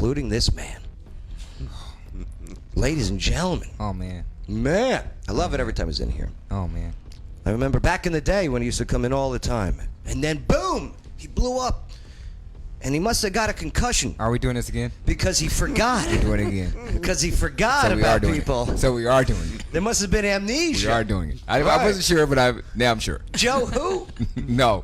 including this man. Ladies and gentlemen. Oh, man. Man. I love it every time he's in here. Oh, man. I remember back in the day when he used to come in all the time. And then, boom, he blew up. And he must have got a concussion. Are we doing this again? Because he forgot. We're doing it again. Because he forgot about people. So we are doing it. There must have been amnesia. We are doing it. I wasn't sure, but now I'm sure. Joe who? No.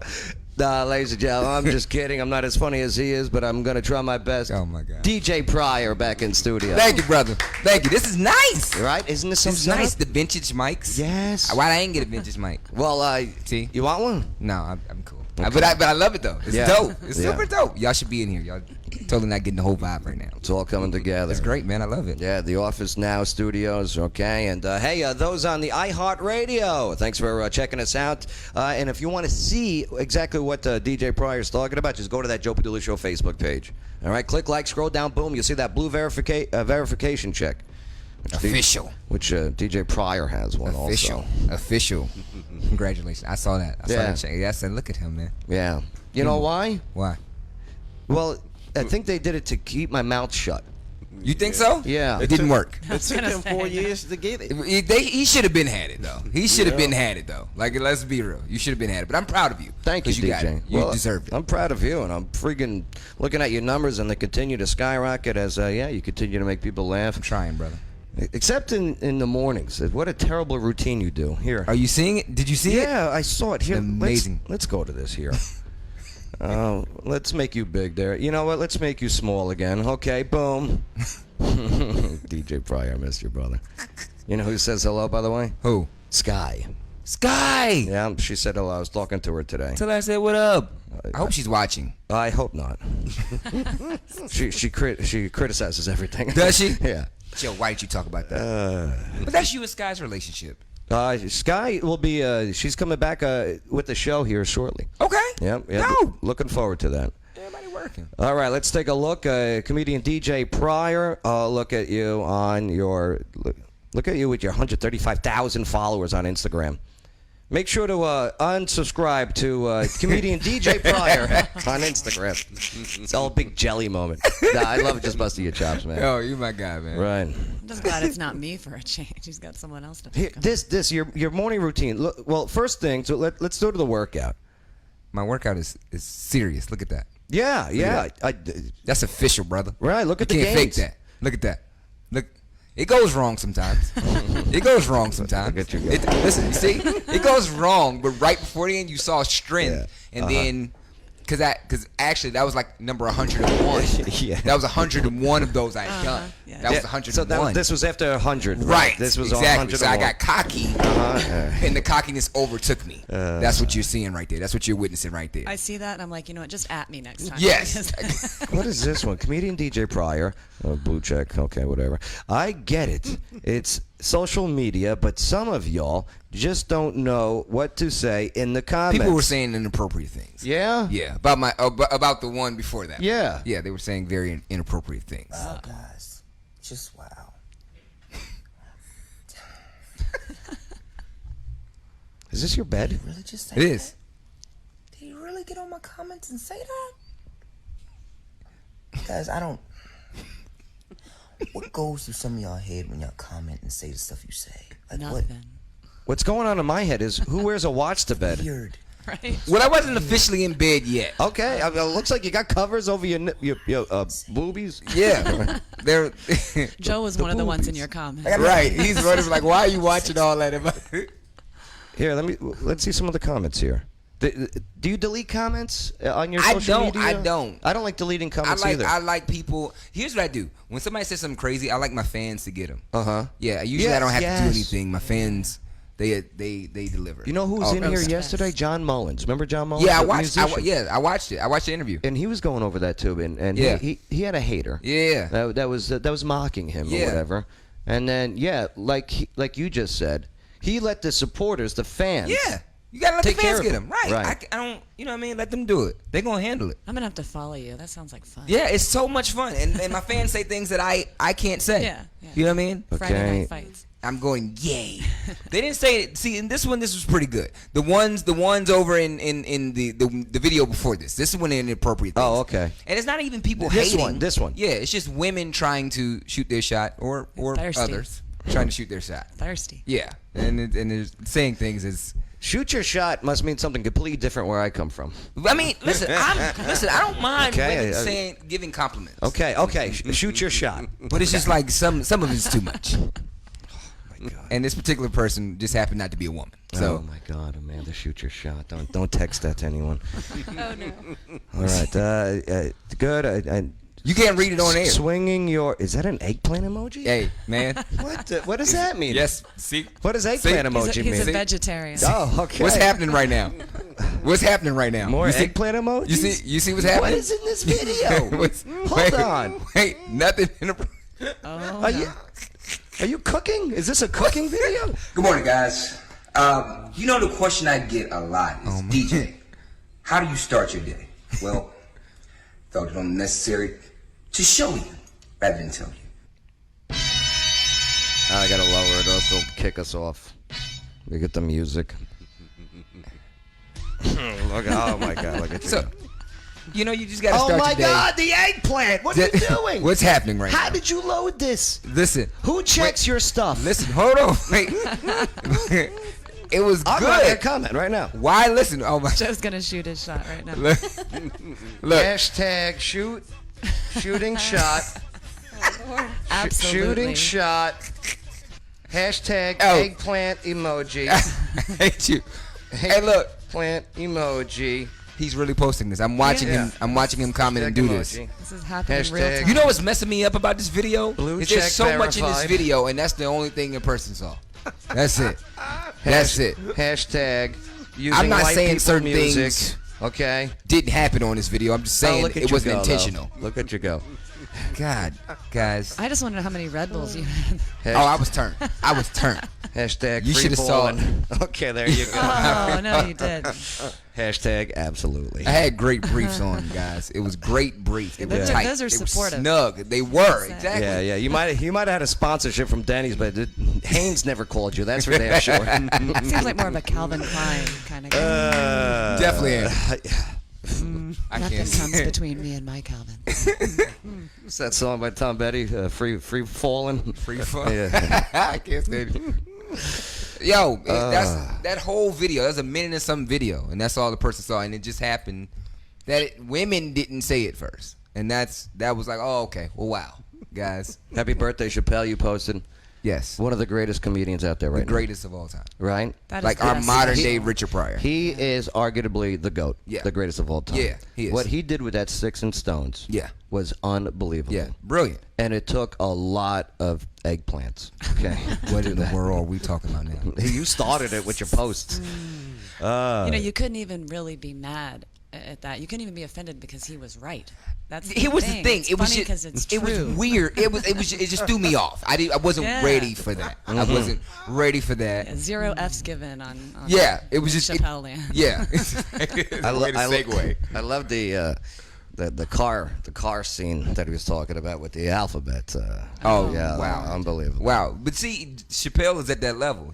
Ladies and gentlemen, I'm just kidding. I'm not as funny as he is, but I'm going to try my best. Oh, my God. DJ Pryor back in studio. Thank you, brother. Thank you. This is nice. Right? Isn't this some This is nice. The vintage mics. Yes. Why I ain't get a vintage mic? Well, See? You want one? No, I'm cool. Okay. But I love it, though. It's dope. It's super dope. Y'all should be in here. Y'all totally not getting the whole vibe right now. It's all coming together. It's great, man. I love it. Yeah, the Office Now studios, okay? And, hey, those on the iHeartRadio, thanks for checking us out. And if you want to see exactly what DJ Pryor is talking about, just go to that Joe Padula Show Facebook page. All right, click like, scroll down, boom, you'll see that blue verification check. Official. Which DJ Pryor has one also. Official. Congratulations. I saw that. I saw that check. Yeah, I said, look at him, man. Yeah. You know why? Why? Well, I think they did it to keep my mouth shut. You think so? Yeah. It didn't work. It took him 4 years to get it. He should have been had it, though. He should have been had it, though. Like, let's be real. You should have been had it. But I'm proud of you. Thank you, DJ. You got it. You deserved it. I'm proud of you, and I'm freaking looking at your numbers, and they continue to skyrocket as, you continue to make people laugh. I'm trying, brother. Except in the mornings. What a terrible routine you do. Here. Are you seeing it? Did you see it? Yeah, I saw it. Here, amazing. Let's go to this here. Let's make you big there. You know what? Let's make you small again. Okay, boom. DJ Pryor, I missed you, brother. You know who says hello, by the way? Who? Sky. Sky! Yeah, she said hello. I was talking to her today. Tell her I said, what up? I hope she's watching. I hope not. she criticizes everything. Does she? Yeah. Joe, why didn't you talk about that? But that's you and Sky's relationship. Sky will be, she's coming back with the show here shortly. Okay. Yep. No. Looking forward to that. Everybody working. All right, let's take a look. Comedian DJ Pryor, look at you on your, look at you with your 135,000 followers on Instagram. Make sure to unsubscribe to comedian DJ Pryor on Instagram. It's all a big jelly moment. Nah, I love it, just busting your chops, man. Oh, you my guy, man. Right. I'm just glad it's not me for a change. He's got someone else to pick him. This your morning routine. Look, well, first thing, so let's go to the workout. My workout is serious. Look at that. Yeah. That's official, brother. Right. Look at you the can't gains. fake that. Look at that. Look. It goes wrong sometimes. It goes wrong sometimes. Look at you. Listen, you see, it goes wrong, but right before the end, you saw strength, and then, because actually that was like number 101. Yeah. That was 101 of those I had done. Yeah. That was 101. So this was after 100. Right. This was exactly. 101. So I got cocky, and the cockiness overtook me. That's what you're seeing right there. That's what you're witnessing right there. I see that, and I'm like, you know what? Just at me next time. Yes. What is this one? Comedian DJ Pryor. Blue check. Okay, whatever. I get it. It's social media, but some of y'all just don't know what to say in the comments. People were saying inappropriate things. Yeah? Yeah. About the one before that. Yeah. Yeah, they were saying very inappropriate things. Wow, guys. Just wow. Is this your bed? Did you really just say It is. that? Did you really get on my comments and say that? Guys, I don't... What goes through some of y'all head when y'all comment and say the stuff you say? Like Nothing. What's going on in my head is who wears a watch to bed? Weird. Right? Well, I wasn't officially in bed yet. Okay, it looks like you got covers over your boobies. Yeah. They're Joe was one of the ones in your comments. right. He's running like, why are you watching all that? Here, let's see some of the comments here. Do you delete comments on your social media? I don't. I don't like deleting comments either. I like people. Here's what I do. When somebody says something crazy, I like my fans to get them. Uh-huh. Yeah. Usually I don't have to do anything. My fans, they deliver. You know who was in here yesterday? John Mullins. Remember John Mullins? Yeah, I watched it. I watched the interview. And he was going over that too. And Yeah. he had a hater. Yeah. That was mocking him or whatever. And then like you just said, he let the supporters, the fans. Yeah. You gotta let Take the fans care of get them. Right. Right. I don't, you know what I mean? Let them do it. They're gonna handle it. I'm gonna have to follow you. That sounds like fun. Yeah, it's so much fun. And my fans say things that I can't say. Yeah. You know what I mean? Friday Okay. night fights. I'm going, yay. They didn't say it. See, in this one, this was pretty good. The ones over in the video before this. This is when they're inappropriate things. Oh, okay. And it's not even people This hating. this one. Yeah, it's just women trying to shoot their shot or Thirsty. others trying to shoot their shot. Thirsty. Yeah, and they're saying things as. Shoot your shot must mean something completely different where I come from. I mean, listen. I don't mind Okay, women giving compliments. Okay. Shoot your shot. But it's just like some of it's too much. And this particular person just happened not to be a woman. So. Oh my God, Amanda, shoot your shot. Don't text that to anyone. Oh no. All right, good. You can't read it on air. Swinging your, is that an eggplant emoji? Hey, man. What does that mean? Yes. See. What does eggplant emoji He's a mean? vegetarian. Oh, okay. What's happening right now? What's happening right now? More You see- eggplant emojis? You see what's happening? What is in this video? Hold on. Wait, nothing. Oh, Are you cooking? Is this a cooking video? Good morning, guys. You know the question I get a lot is, DJ, how do you start your day? Well, felt it unnecessary to show you rather than tell you. I gotta lower it, else they'll kick us off. We get the music. Oh my God! Look at you. So, you know, you just gotta Oh start my your day. God! The eggplant. What are you doing? What's happening right How now? did you load this? Listen. Who checks your stuff? Listen. Hold on. Wait. It was I'm writing a good. comment right now. Why listen? Oh my. Joe's gonna shoot his shot right now. Look. Hashtag shooting shot. Absolutely. Shooting shot. Hashtag Oh. eggplant emoji. I hate you. Hey, look. Plant emoji. He's really posting this. I'm watching him. I'm watching him comment and do this. Emoji. This is happening real Hashtag- time. You know what's messing me up about this video? Blue Is there's check so much in this verified. video, and that's the only thing a person saw. That's it. That's it. Hashtag using I'm not white saying people certain music. things Okay. didn't happen on this video. I'm just saying look at it you wasn't go, intentional. though. Look at you go. God, guys. I just wonder how many Red Bulls you had. Oh, I was turned. I was turned. Hashtag You free shoulda saw it. balling. Okay, there you go. Oh no, you did. Hashtag absolutely. I had great briefs on, guys. It was great briefs. They were Those are- tight. those are they supportive. were snug. They were exactly. Yeah. You might have had a sponsorship from Denny's, but Haynes never called you. That's for damn sure. Seems like more of a Calvin Klein kind of guy. Definitely am. I Nothing can't. comes between me and my Calvin. What's that song by Tom Petty? Free falling. Free fun. Yeah. I can't stand it. Yo, that's that whole video. That's a minute and some video, and that's all the person saw. And it just happened that women didn't say it first, and that was like, oh, okay, well, wow, guys, Happy birthday, Chappelle! You posted. yes, One of the greatest comedians out there the right greatest of all time, now. Right? That is like the our best. modern day Richard Pryor. He is arguably the GOAT. Yeah. The greatest of all time. Yeah, he is. What he did with that Sticks and Stones Yeah. was unbelievable. Yeah, brilliant. And it took a lot of eggplants. Okay. What in the world are we talking about now? You started it with your posts. You know, you couldn't even really be mad at that. You couldn't even be offended because he was right. That's the It was the thing. It's It was funny just, 'cause it's it was true. weird. It just threw me off. I wasn't Yeah. ready for that. I wasn't ready for that. Yeah, 0 F's given on Yeah, it was just Chappelle land. Yeah. lo- Way to segue. I love the car scene that he was talking about with the alphabet. Oh, yeah, wow. unbelievable. Wow. But see, Chappelle is at that level.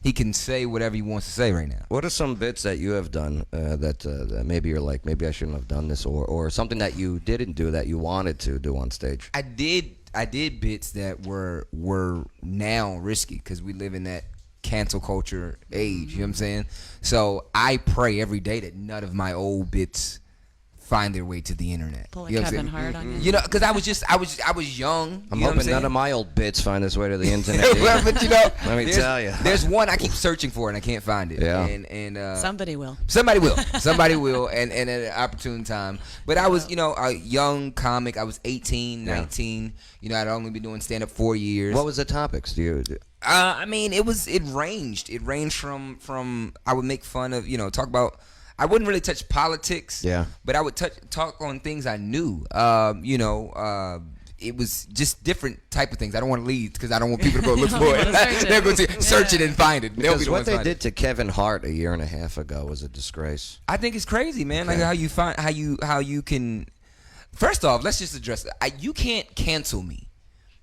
He can say whatever he wants to say right now. What are some bits that you have done that maybe you're like, maybe I shouldn't have done this, or something that you didn't do that you wanted to do on stage? I did bits that were now risky because we live in that cancel culture age. You know what I'm saying? So I pray every day that none of my old bits find their way to the internet. Pull a You know what I'm Kevin saying? Hart on you. You know, because I was young. I'm you know what hoping saying? none of my old bits find its way to the internet. Well, but you know, Let me tell you. there's one I keep searching for and I can't find it. Yeah. And Somebody will. somebody will, and at an opportune time. But I was, a young comic. I was 18, 19. You know, I'd only been doing stand up 4 years. What was the topics? I mean, it ranged. It ranged from I would make fun of, talk about. I wouldn't really touch politics. Yeah. But I would talk on things I knew. It was just different type of things. I don't want to lead because I don't want people to go look for it. They're going to search it and find it. They'll be Because the what ones they find did it. to Kevin Hart a year and a half ago was a disgrace. I think it's crazy, man. Okay. Like how you can. First off, let's just address it. You can't cancel me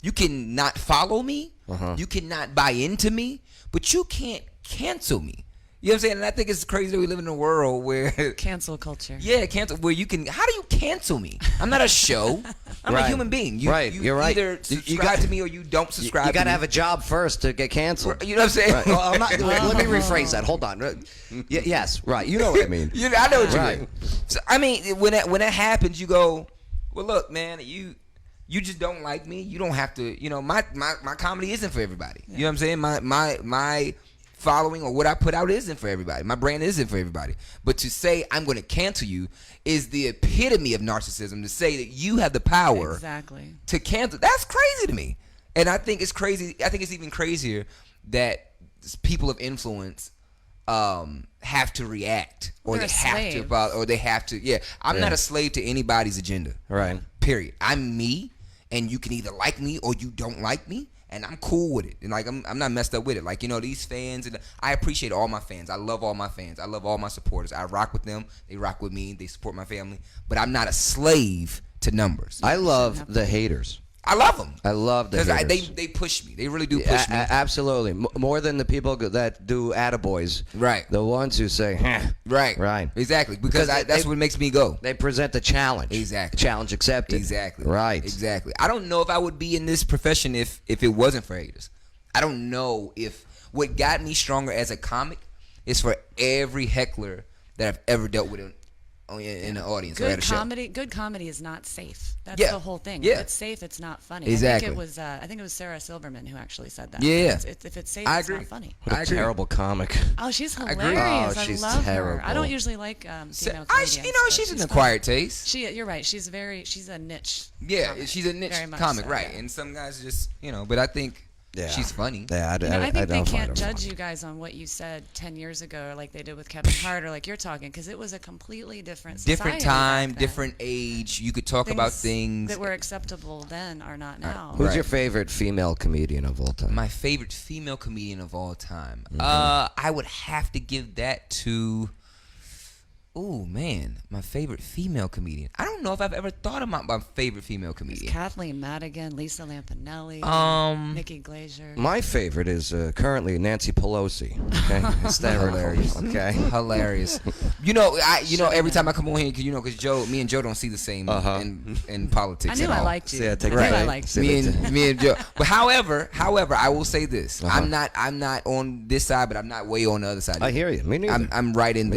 You can not follow me. You cannot buy into me, but you can't cancel me. You know what I'm saying? And I think it's crazy that we live in a world where Cancel culture. Yeah, cancel. Where you can. How do you cancel me? I'm not a show. I'm a human being. You You're right. Either subscribe to me or you don't subscribe. You got to to me. have a job first to get canceled. You know what I'm saying? Right. Well, I'm not, let me rephrase that. Hold on. Yes, right. You know what I mean. I know what you Right. mean. So, I mean, when that happens, you go, well, look, man, you just don't like me. You don't have to. You know, my comedy isn't for everybody. You know what I'm saying? My following or what I put out isn't for everybody. My brand isn't for everybody. But to say I'm going to cancel you is the epitome of narcissism. To say that you have the power to cancel, that's crazy to me. And I think it's crazy. I think it's even crazier that people of influence have to react, or they have to, or they have to. Yeah, I'm not a slave to anybody's agenda. Right. Period. I'm me, and you can either like me or you don't like me. And I'm cool with it. And like I'm not messed up with it. Like, you know, these fans, and I appreciate all my fans. I love all my fans. I love all my supporters. I rock with them. They rock with me. They support my family. But I'm not a slave to numbers. I love the haters. I love them. I love the haters. Because they push me. They really do push me. Absolutely. More than the people that do attaboys. Right. The ones who say, Right. Right. Exactly. Because that's what makes me go. They present the challenge. Exactly. Challenge accepted. Exactly. Right. Exactly. I don't know if I would be in this profession if it wasn't for haters. I don't know if what got me stronger as a comic is for every heckler that I've ever dealt with in the audience or at a show. Good comedy is not safe. That's the whole thing. Yeah. If it's safe, it's not funny. Exactly. I think it was Sarah Silverman who actually said that. Yeah. If it's safe, I it's agree. not funny. What a terrible comic. Oh, she's agree. hilarious. Oh, she's I love terrible. her. I don't usually like female comedians. She's an fun. acquired taste. You're right. She's a niche. Yeah, comic. she's a niche Very much comic, so, right? yeah. And some guys just, but I think she's funny. Yeah, I think they don't find can't her judge funny. you guys on what you said 10 years ago, like they did with Kevin Hart, or like you're talking, because it was a completely different society Different time, back then. different age. You could talk about things that were acceptable then are not now. Who's your favorite female comedian of all time? My favorite female comedian of all time. I would have to give that to. Oh man, my favorite female comedian. I don't know if I've ever thought about my favorite female comedian. Kathleen Madigan, Lisa Lampanelli, Nikki Glaser. My favorite is currently Nancy Pelosi. Okay, Hilarious. Okay, Hilarious. Every time I come on here, because me and Joe don't see the same in politics. I knew at I all. liked you. Yeah, take I it knew I right. liked you. Me and Joe. But however, I will say this: I'm not on this side, but I'm not way on the other side. I hear you. Me neither. I'm right in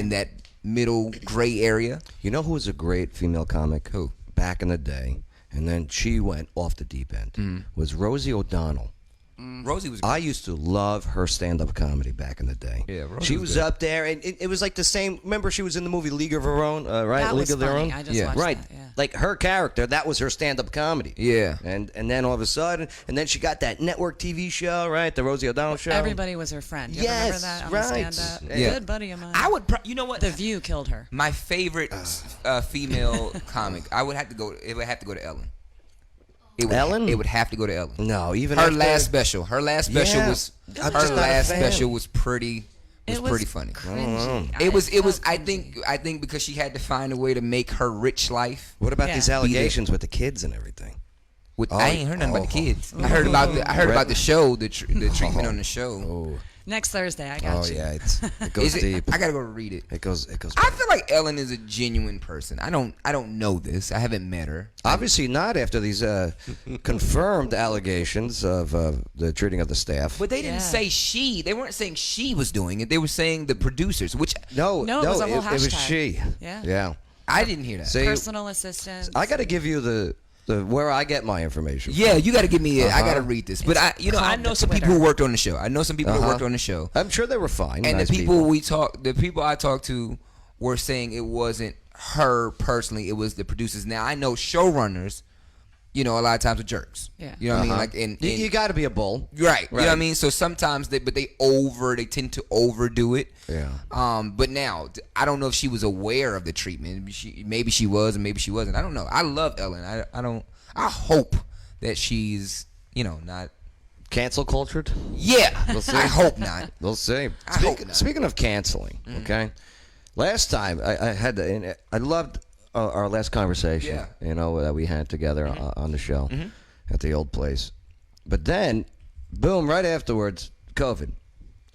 that middle gray area. You know who was a great female comic? Who? Back in the day, and then she went off the deep end. Was Rosie O'Donnell. Rosie was. I used to love her stand-up comedy back in the day. Yeah, Rosie she was was good. up there, and it was like the same. Remember, she was in the movie League of Her Own, right? That League was of Their funny. Own. I just watched right. that, yeah. Like her character, that was her stand-up comedy. Yeah. And then all of a sudden, and then she got that network TV show, right? The Rosie O'Donnell show. Everybody was her friend. You remember that on right. the stand-up? Yeah. Good buddy of mine. I would. You know what? The View killed her. My favorite female comic. It would have to go to Ellen. Ellen? It would have to go to Ellen. No, even her after- last special. Her last special Yeah. was. I'm Her just not a last fan. special was pretty. It was pretty funny. Cringy. It was. felt I cringy. think because she had to find a way to make her rich life. What about Yeah. these allegations with the kids and everything? I ain't heard nothing about the kids. I heard about the show, the treatment on the show. Oh, Next Thursday, I got you. yeah, it goes deep. I gotta go read it. It goes. I feel like Ellen is a genuine person. I don't know this. I haven't met her. Obviously not after these confirmed allegations of the treating of the staff. But they didn't say she. They weren't saying she was doing it. They were saying the producers, which No, No, it was a whole it was hashtag. she. Yeah. Yeah. I didn't hear that. See, Personal assistant. I got to give you the where I get my information. Yeah, you got to give me it. I Uh-huh. got to read this. But I called know the some people Twitter. who worked on the show. I know some people who worked on the show. I'm sure they were fine. And nice the people I talked to were saying it wasn't her personally. It was the producers. Now I know showrunners. A lot of times are jerks. Yeah. You know what I mean? Like, and you got to be a bull. right. You know what I mean? So sometimes they tend to overdo it. Yeah. But now I don't know if she was aware of the treatment. Maybe she was, and maybe she wasn't. I don't know. I love Ellen. I hope that she's not. Cancel cultured? Yeah. see. I hope not. We'll see. I hope not. Speaking of canceling, okay. Last time I loved our last conversation. Yeah. That we had together on the show, at the old place. But then, boom, right afterwards, COVID.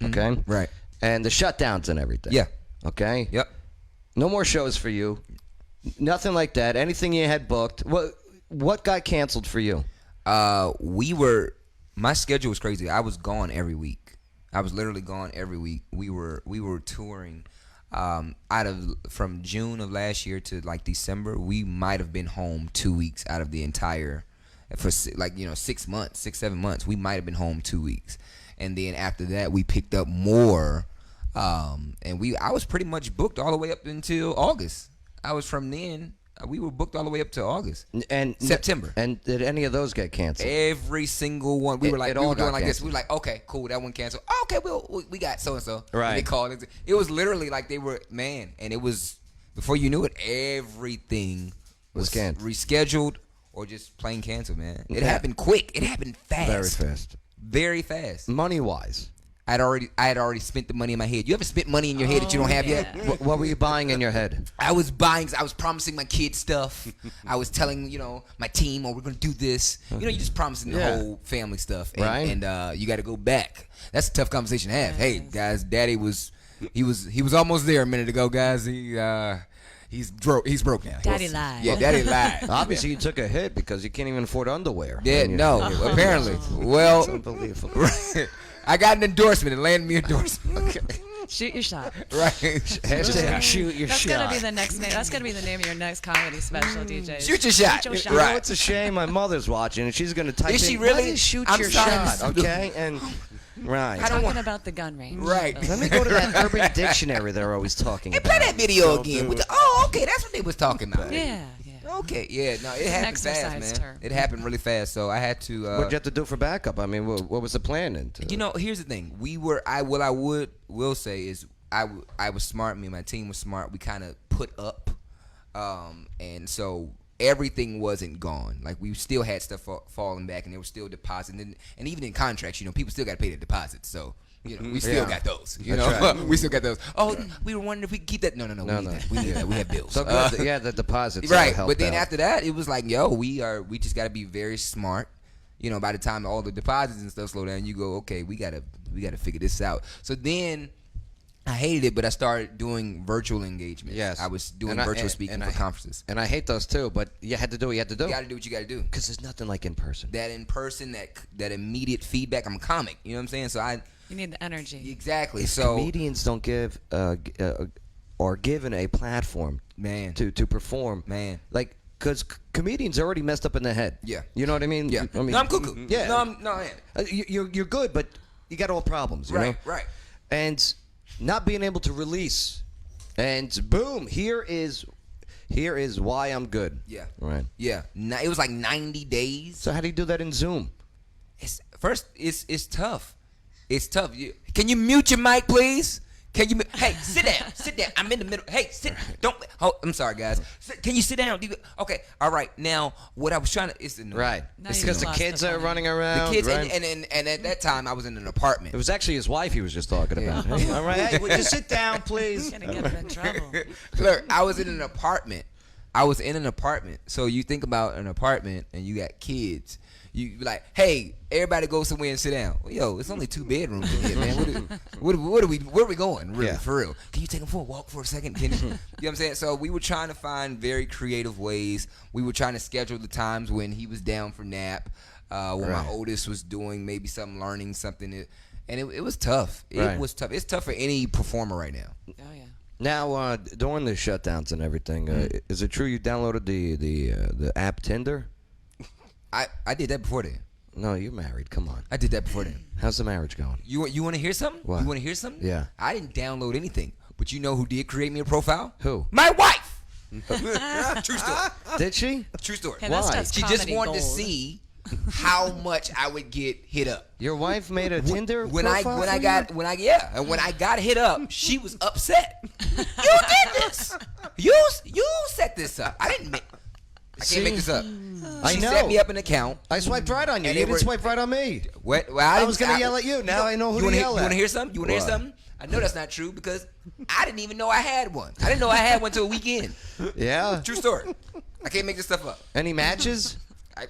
Okay? Right. And the shutdowns and everything. Yeah. Okay? Yep. No more shows for you. Nothing like that. Anything you had booked. What got canceled for you? My schedule was crazy. I was gone every week. I was literally gone every week. We were touring from June of last year to like December. We might have been home 2 weeks out of the entire, for 6 months, 6-7 months. We might have been home 2 weeks. And then after that, we picked up more. I was pretty much booked all the way up until August. We were booked all the way up to August and September. And did any of those get canceled? Every single one. We were doing like this. Canceled. We were like, okay, cool, that one canceled. Oh, okay, we got so and so. Right. They called it. It was literally like they were and it was before you knew it, everything was canceled, rescheduled, or just plain canceled. Man, it happened quick. It happened fast. Very fast. Very fast. Money wise. I had already spent the money in my head. You ever spent money in your head that you don't have yet? What were you buying in your head? I was promising my kids stuff. I was telling, my team, we're going to do this. You just promising the whole family stuff. And, right. And you got to go back. That's a tough conversation to have. Hey, guys, Daddy was almost there a minute ago, guys. He's broke now. Daddy lied. Yeah, Daddy lied. Obviously, you took a hit because you can't even afford underwear. Yeah, no, apparently. Well, it's unbelievable. I got an endorsement. It landed me an endorsement. Okay. Shoot your shot. Right. Hashtag shoot your That's shot. gonna be the next name. That's gonna be the name of your next comedy special, DJ. Shoot your shot. Shoot your shot. You Right. know, it's a shame my mother's watching and she's gonna type Is in, she really? "What is shoot I'm your sorry, shot?" Miss- Okay, and right. Talking about the gun range. Right. Let me go to that Urban Dictionary they're always talking Hey, about. play that video again. Okay, that's what they was talking about. Yeah. Okay, yeah, no, it happened fast, exercise man. term. It happened really fast, so I had to. What'd you have to do for backup? I mean, what was the plan? Here's the thing. Will say is I was smart. Me and my team was smart. We kind of put up, and so everything wasn't gone. Like we still had stuff falling back, and there was still deposits, and even in contracts, people still got to pay their deposits. So. We still got those. Right. We still got those. Oh, we were wondering if we could keep that. No. We need that. We have bills. So good. Yeah, the deposits. Right, helped but then out. after that, it was like, we just got to be very smart. By the time all the deposits and stuff slow down, you go, okay, we gotta figure this out. So then I hated it, but I started doing virtual engagements. Yes, I was doing virtual speaking for conferences. And I hate those too, but you had to do what you had to do. You got to do what you got to do. Because there's nothing like in person. That in person, that immediate feedback. I'm a comic. You know what I'm saying? So You need the energy. Exactly. If so comedians don't give or given a platform, man, to perform, man, like because comedians are already messed up in the head. Yeah, you know what I mean. Yeah, I mean, no, I'm cuckoo. Yeah, no, I am. You're good, but you got all problems. You know? Right. And not being able to release, and boom, here is why I'm good. Yeah. Right. Yeah. It was like 90 days. So how do you do that in Zoom? It's tough. It's tough. Can you mute your mic, please? Can you? Hey, sit down. I'm in the middle. Hey, sit. Don't. Oh, I'm sorry, guys. Can you sit down? Okay. All right. Now, what I was trying to. It's annoying. Right. Now It's you because the lost kids the are funny. running around. The kids, right? and at that time, I was in an apartment. It was actually his wife he was just talking about. Hey, all right. Hey, would you sit down, please? You're gonna get him in trouble. Look, I was in an apartment. So you think about an apartment and you got kids. You be like, hey, everybody go somewhere and sit down. Well, yo, it's only 2 bedrooms in here, man. Where are we going? Really, for real? Can you take them for a walk for a second? You know what I'm saying? So we were trying to find very creative ways. We were trying to schedule the times when he was down for nap, when my oldest was doing maybe something, learning something, and it was tough. It was tough. It's tough for any performer right now. Oh yeah. Now, during the shutdowns and everything, is it true you downloaded the app Tinder? I did that before then. No, you're married. Come on. I did that before then. How's the marriage going? You want to hear something? What? You want to hear something? Yeah. I didn't download anything, but you know who did create me a profile? Who? My wife. True story. Did she? True story. Hey, that's Why? just She just comedy wanted to gold. see how much I would get hit up. Your wife made a Tinder When profile I for you? when I got hit up, she was upset. You did this. You set this up. I didn't make. I can't make this up. I She know. set me up an account. I swiped right on you. And You they didn't were- swipe right on me. Well, I was going to yell at you. Now I know who to wanna yell You at. want to hear something? You want to hear What? something? I know that's not true because I didn't even know I had one. I didn't know I had one till a weekend. Yeah? True story. I can't make this stuff up. Any matches?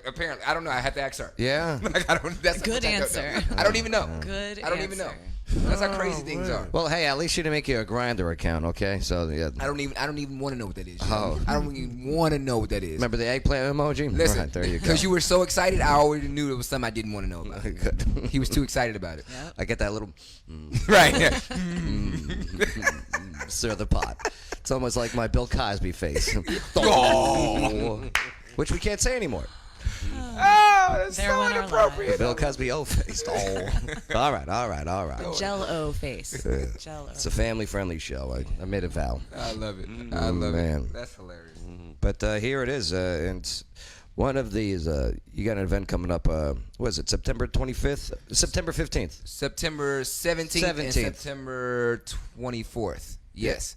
Apparently, I don't know. I have to ask her. Yeah. Like, I don't. That's Good I don't answer. know. I don't even know. Good I don't even know. answer. That's how crazy things are. Well, hey, at least she didn't make you a Grindr account, okay? So yeah. I don't even want to know what that is. Oh. I don't even want to know what that is. Remember the eggplant emoji? Listen, Right, there you go. because you were so excited, I already knew it was something I didn't want to know about. Good. He was too excited about it. Yep. I get that little Right. Yeah. stir the pot. It's almost like my Bill Cosby face. Oh. Which we can't say anymore. That's There so went our inappropriate. Bill Cosby face. Oh. All right. Jello face. Jello. It's a family-friendly show. I made a vow. I love it. I love man. it. That's hilarious. But here it is. And it's one of these, you got an event coming up, what is it, September 25th? September 15th. September 17th and September 24th. Yes.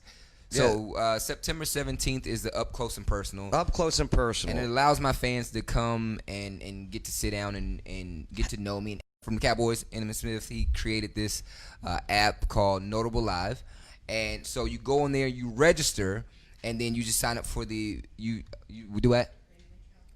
So September 17th is the Up Close and Personal. Up close and personal. And it allows my fans to come and get to sit down and get to know me. And from the Cowboys, Emmitt Smith, he created this app called Notable Live. And so you go in there, you register, and then you just sign up for you do what?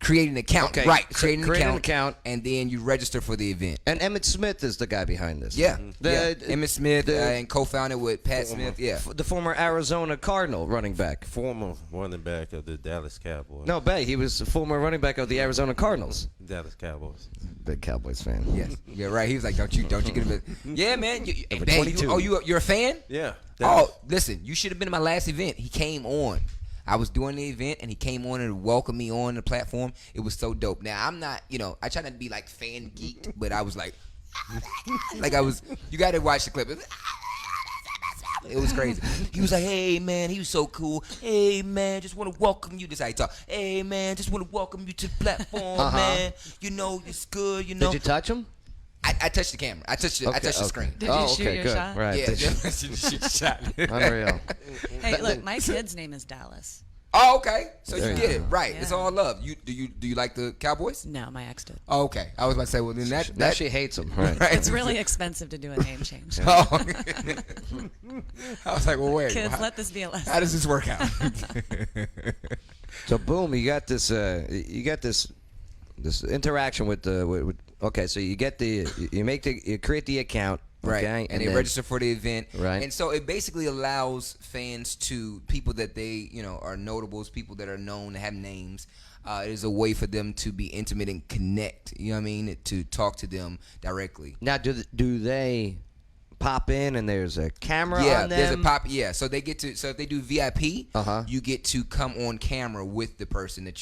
Create an account. Okay. Right. So Create an account. And then you register for the event. And Emmitt Smith is the guy behind this. Yeah. The- Emmitt Smith and co-founded with Pat Smith. Yeah. The former Arizona Cardinal running back. Former running back of the Dallas Cowboys. No, he was the former running back of the Arizona Cardinals. Dallas Cowboys. Big Cowboys fan. Yes. Yeah, right. He was like, don't you get him a... Yeah, man. Number Man, 22. You're a fan? Yeah. Oh, listen, you should have been at my last event. He came on. I was doing the event, and he came on and welcomed me on the platform. It was so dope. Now, I'm not, I try not to be, like, fan geeked, but I was like, you got to watch the clip. It was crazy. He was like, hey, man, he was so cool. Hey, man, just want to welcome you. This is how he talk. Hey, man, just want to welcome you to the platform, man. It's good, Did you touch him? I touched the camera. I touched the screen. Did you shoot your good. shot? Right. Yeah, shoot the shot. Unreal. Hey, look, my kid's name is Dallas. Oh, okay. So There you you get it go. right. Yeah. It's all love. Do you like the Cowboys? No, my ex did. Oh, okay. I was about to say, well, then Now that she hates him. Right. It's really expensive to do a name change. Oh. I was like, well, wait. Kids, how, let this be a lesson. how does this work out? So boom, you got this interaction with the okay, so you get you create the account, Right, okay, and they then- register for the event, Right. and so it basically allows fans people that they are notables, people that are known to have names. It is a way for them to be intimate and connect. You know what I mean? To talk to them directly. Now, do they pop in and there's a camera Yeah, on them? there's a pop. Yeah, so they get to. So if they do VIP, Uh-huh. you get to come on camera with the person that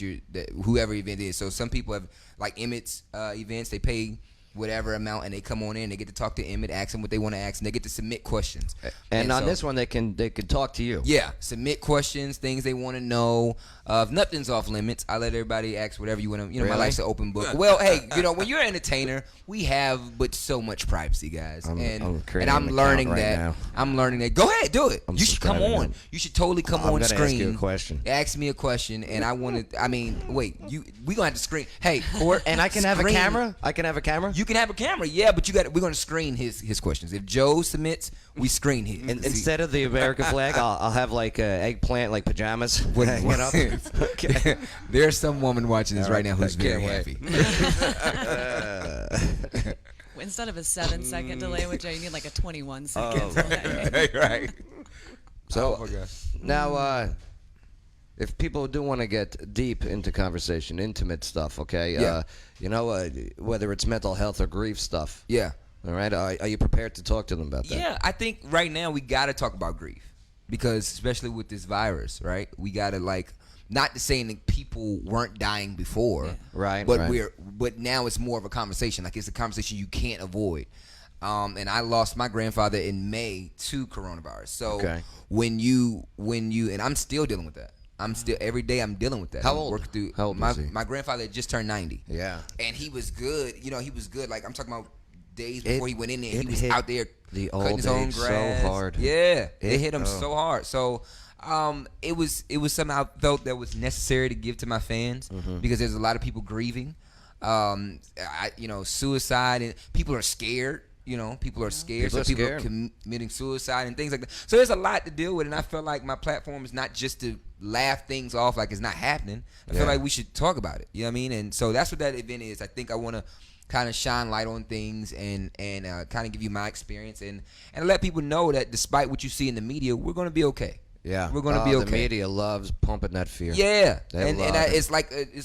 whoever event is. So some people have like Emmitt's events. They pay whatever amount and they come on in. They get to talk to Emmitt, ask them what they want to ask, and they get to submit questions. And on so- this one, they can talk to you. Yeah, submit questions, things they want to know. If nothing's off limits, I let everybody ask whatever you want to. My Really? life's an open book. Well, hey, when you're an entertainer, we have but so much privacy, guys. I'm and creating I'm an learning account right that. now. I'm learning that. Go ahead, do it. I'm You should come subscribing on. now. You should totally come I'm on gonna screen. ask you a question. Ask me a question, and I want to. Wait. We gonna have to screen. Hey, Court, And I can have a screen- camera. I can have a camera. You can have a camera, yeah, but we're gonna screen his questions. If Joe submits, we screen his. And instead of the American flag, I'll have like eggplant, like pajamas. What- hanging up. Okay. There's some woman watching this All right right, now who's I can't very wait. happy. Instead of a 7-second delay with Joe, you need like a 21-second Oh, delay. right. So Oh my gosh. now, if people do want to get deep into conversation, intimate stuff, okay? Yeah. Whether it's mental health or grief stuff. Yeah. All right. Are you prepared to talk to them about that? Yeah, I think right now we got to talk about grief because especially with this virus, right? We got to not to saying that people weren't dying before, Right, But right. but now it's more of a conversation. Like it's a conversation you can't avoid. And I lost my grandfather in May to coronavirus. So Okay. when you and I'm still dealing with that. I'm still every day I'm dealing with that. How I'm old? working through How old my was he? my grandfather had just turned 90. Yeah. And he was good. He was good. Like I'm talking about days before he went in there. He it was hit out there the cutting old his own age so grass. hard. Yeah, it hit him oh. so hard. So it was something I felt that was necessary to give to my fans because there's a lot of people grieving. Suicide and people are scared. You know, people are scared. People so are people scared. are committing suicide and things like that. So there's a lot to deal with, and I feel like my platform is not just to laugh things off like it's not happening. I feel like we should talk about it. You know what I mean? And so that's what that event is. I think I want to kind of shine light on things and kind of give you my experience and let people know that despite what you see in the media, we're going to be okay. Yeah, we're going to be okay. The media loves pumping that fear. Yeah, They and love it. it's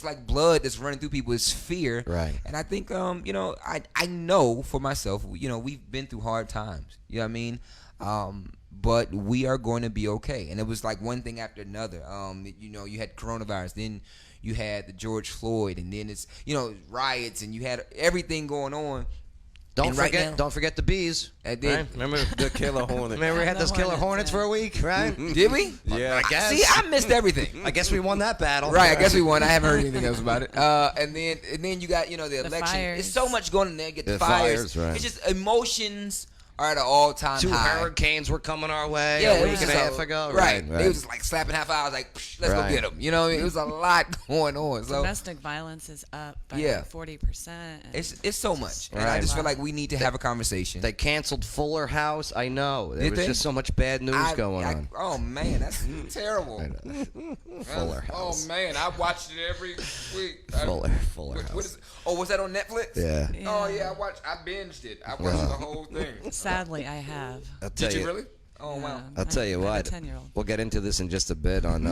like blood that's running through people. It's fear, Right. And I think you know, I know for myself, you know, we've been through hard times. You know what I mean? But we are going to be okay. And it was like one thing after another. You know, you had coronavirus, then you had the George Floyd, and then it's, you know, riots, and you had everything going on. Don't And right forget, now- don't forget the bees. And then, Right? Remember, The killer hornet. remember we had The those killer hornets, hornets for a week, right? did we? Yeah. I guess. See, I missed everything. I guess we won that battle. Right, I guess we won. I haven't heard anything else about it. And then you got, you know, the election. fires. It's so much going on there. Get the The fires. fires, right. It's just emotions are at an all-time Two high. hurricanes were coming our way Yeah, a it week was and a just half ago. Right. Right. They was just like slapping half hours, like, "Psh, let's Right. go get them. You know, it was a lot going on. So Domestic violence is up by Yeah. 40%. it's so much, and I Right. just feel like we need to have a conversation. They canceled Fuller House. I know. There Did was they? just so much bad news going on. Oh man, that's terrible. Fuller House. Oh man, I watched it every week. Fuller What House. is it? Oh, was that on Netflix? Yeah. Oh yeah, I binged it. I watched the whole thing. Sadly, I have. I'll tell Did you really? Oh Yeah. wow. I'll tell you I what. have a 10-year-old. We'll get into this in just a bit. On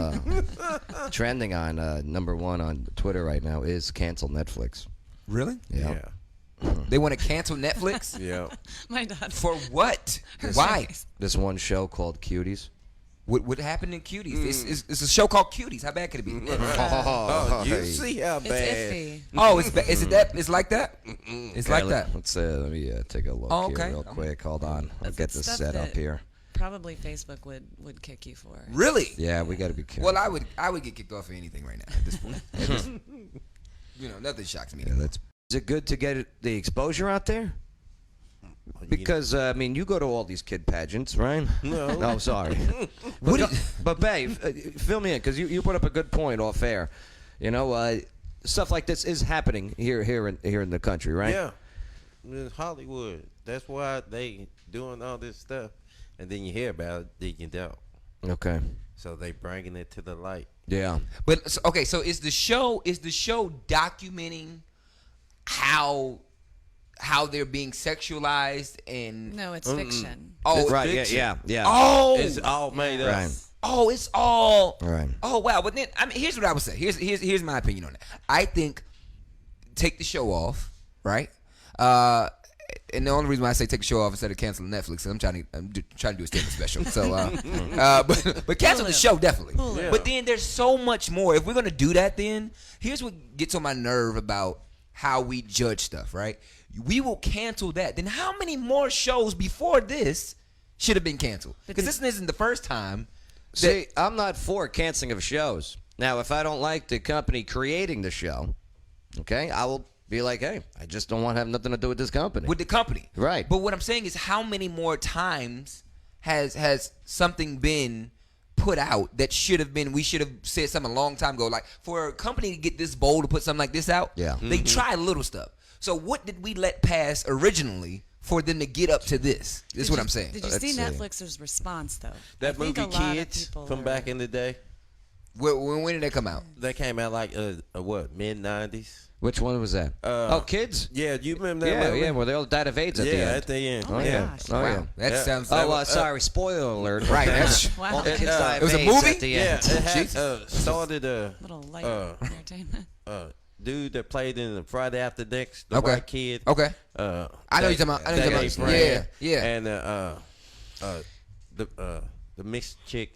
trending on number one on Twitter right now is cancel Netflix. Really? Yeah. They want to cancel Netflix? Yeah. My daughter. For what? Why? This one show called Cuties. What happened in Cuties? It's a show called Cuties. How bad could it be? Oh, you hey. see how It's bad. iffy. Oh, is it that? It's like that? It's like that. Let's let me take a look Oh, here okay. real quick. Hold on. I'll That's get this stuff set up that- here. Probably Facebook would kick you for. Really? Yeah, we got to be careful. Well, I would get kicked off for anything right now at this point. You know, nothing shocks me. Yeah, is it good to get the exposure out there? Because I mean, you go to all these kid pageants, right? No. No, I'm sorry. But babe, fill me in because you put up a good point off air. You know, stuff like this is happening here in the country, right? Yeah. In Hollywood. That's why they doing all this stuff. And then you hear about it, then you don't. Okay. So they bringing it to the light. Yeah. But okay, so is the show documenting how they're being sexualized and No, it's fiction. oh Right. fiction. Yeah. oh It's all made up. Right. oh it's all Right. oh wow. But then I mean, here's what I would say. Here's my opinion on it. I think take the show off, right? And the only reason why I say take the show off instead of canceling Netflix is I'm trying to do a statement special. So, but cancel the show definitely. Yeah. But then there's so much more. If we're gonna do that, then here's what gets on my nerve about how we judge stuff. Right? We will cancel that. Then how many more shows before this should have been canceled? Because this isn't the first time. See, I'm not for canceling of shows. Now, if I don't like the company creating the show, okay, I will be like, hey, I just don't want to have nothing to do with this company. With the company, Right. But what I'm saying is, how many more times has something been put out that should have been? We should have said something a long time ago. Like for a company to get this bold to put something like this out, Yeah. they try little stuff. So what did we let pass originally for them to get up to this? This is what I'm saying. Did you Let's see see. Netflix's response though? I That think movie a lot of Kids people from are- back in the day, When did that come out? they came out like what, mid-90s? Which one was that? Kids? Yeah, you remember that Yeah, movie? yeah, where they all died of AIDS at the Yeah, end. at the end. Oh my yeah. gosh. Oh, yeah. Wow, that Yeah. sounds. Oh, sorry, spoiler alert. Right, that's Wow. All the kids die of It was a AIDS movie? at the Yeah, end. it had, Jesus. started Little light entertainment. dude that played in the Friday After Next, the Okay. white kid. Okay. I know you're talking about- I know you're talking about- yeah. And the mixed chick.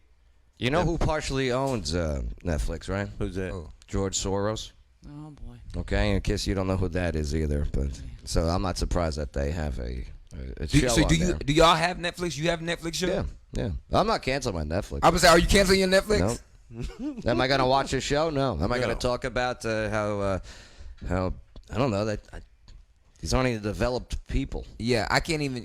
You know who partially owns Netflix, right? Who's that? Oh. George Soros. Oh boy. Okay, in case you don't know who that is either, but so I'm not surprised that they have a show So on there. do y'all have Netflix? You have a Netflix show? Yeah. I'm not canceling my Netflix. I was say, are you canceling your Netflix? No. Am I gonna watch a show? No. Am I No. gonna talk about how I don't know that these aren't even developed people. Yeah, I can't even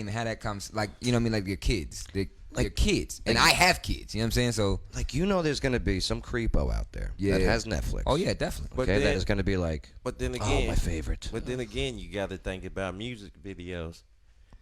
have that conversation. Like, you know what I mean? Like your kids. Your kids. And I have kids. You know what I'm saying? So, Like there's gonna be some creepo out there that has Netflix. oh yeah, definitely. But Okay, that then- is gonna be like, But then oh, again, my favorite. But then again, you got to think about music videos.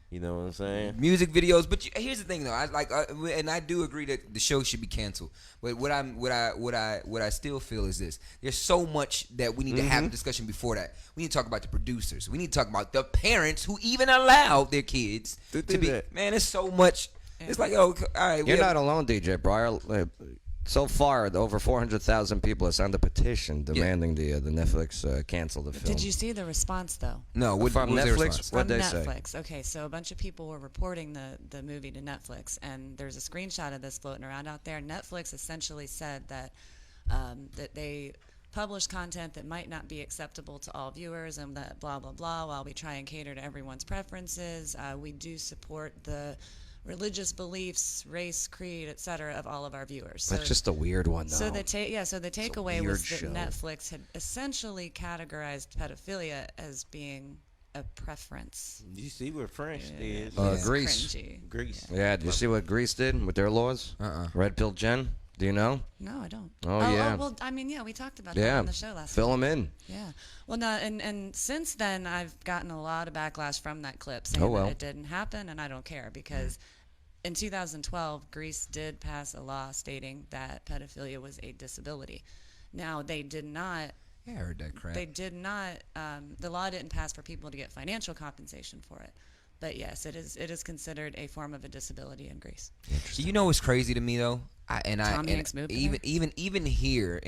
You know what I'm saying? Music videos, but here's the thing though. And I do agree that the show should be canceled. But what I still feel is this: there's so much that we need to have a discussion before that. We need to talk about the producers. We need to talk about the parents who even allowed their kids to be. That. Man, it's so much. It's like, oh, all right. You're not alone, DJ Pryor. So far, over 400,000 people have signed a petition demanding the Netflix cancel the film. Did you see the response though? No, From what was their Netflix? response? What'd From they say? Netflix. Okay, so a bunch of people were reporting the movie to Netflix, and there's a screenshot of this floating around out there. Netflix essentially said that that they publish content that might not be acceptable to all viewers, and that blah blah blah. While we try and cater to everyone's preferences, we do support the religious beliefs, race, creed, etc. of all of our viewers. So, That's just a weird one, though. so the takeaway weird was that show. Netflix had essentially categorized pedophilia as being a preference. You see what French did? It's Greece. cringy. Greece. Yeah, did you see what Greece did with their laws? Red Pill Jen? Do you know? No, I don't. Oh, yeah. well, I mean, yeah, we talked about that Yeah. on the show last Fill week. them in. Yeah. Well, no, and since then, I've gotten a lot of backlash from that clip saying Oh, well. that it didn't happen, and I don't care because in 2012, Greece did pass a law stating that pedophilia was a disability. Now, they did not. Yeah, I heard that crap. They did not. The law didn't pass for people to get financial compensation for it. But yes, it is considered a form of a disability in Greece. You know what's crazy to me though? Tom Hanks moved even here,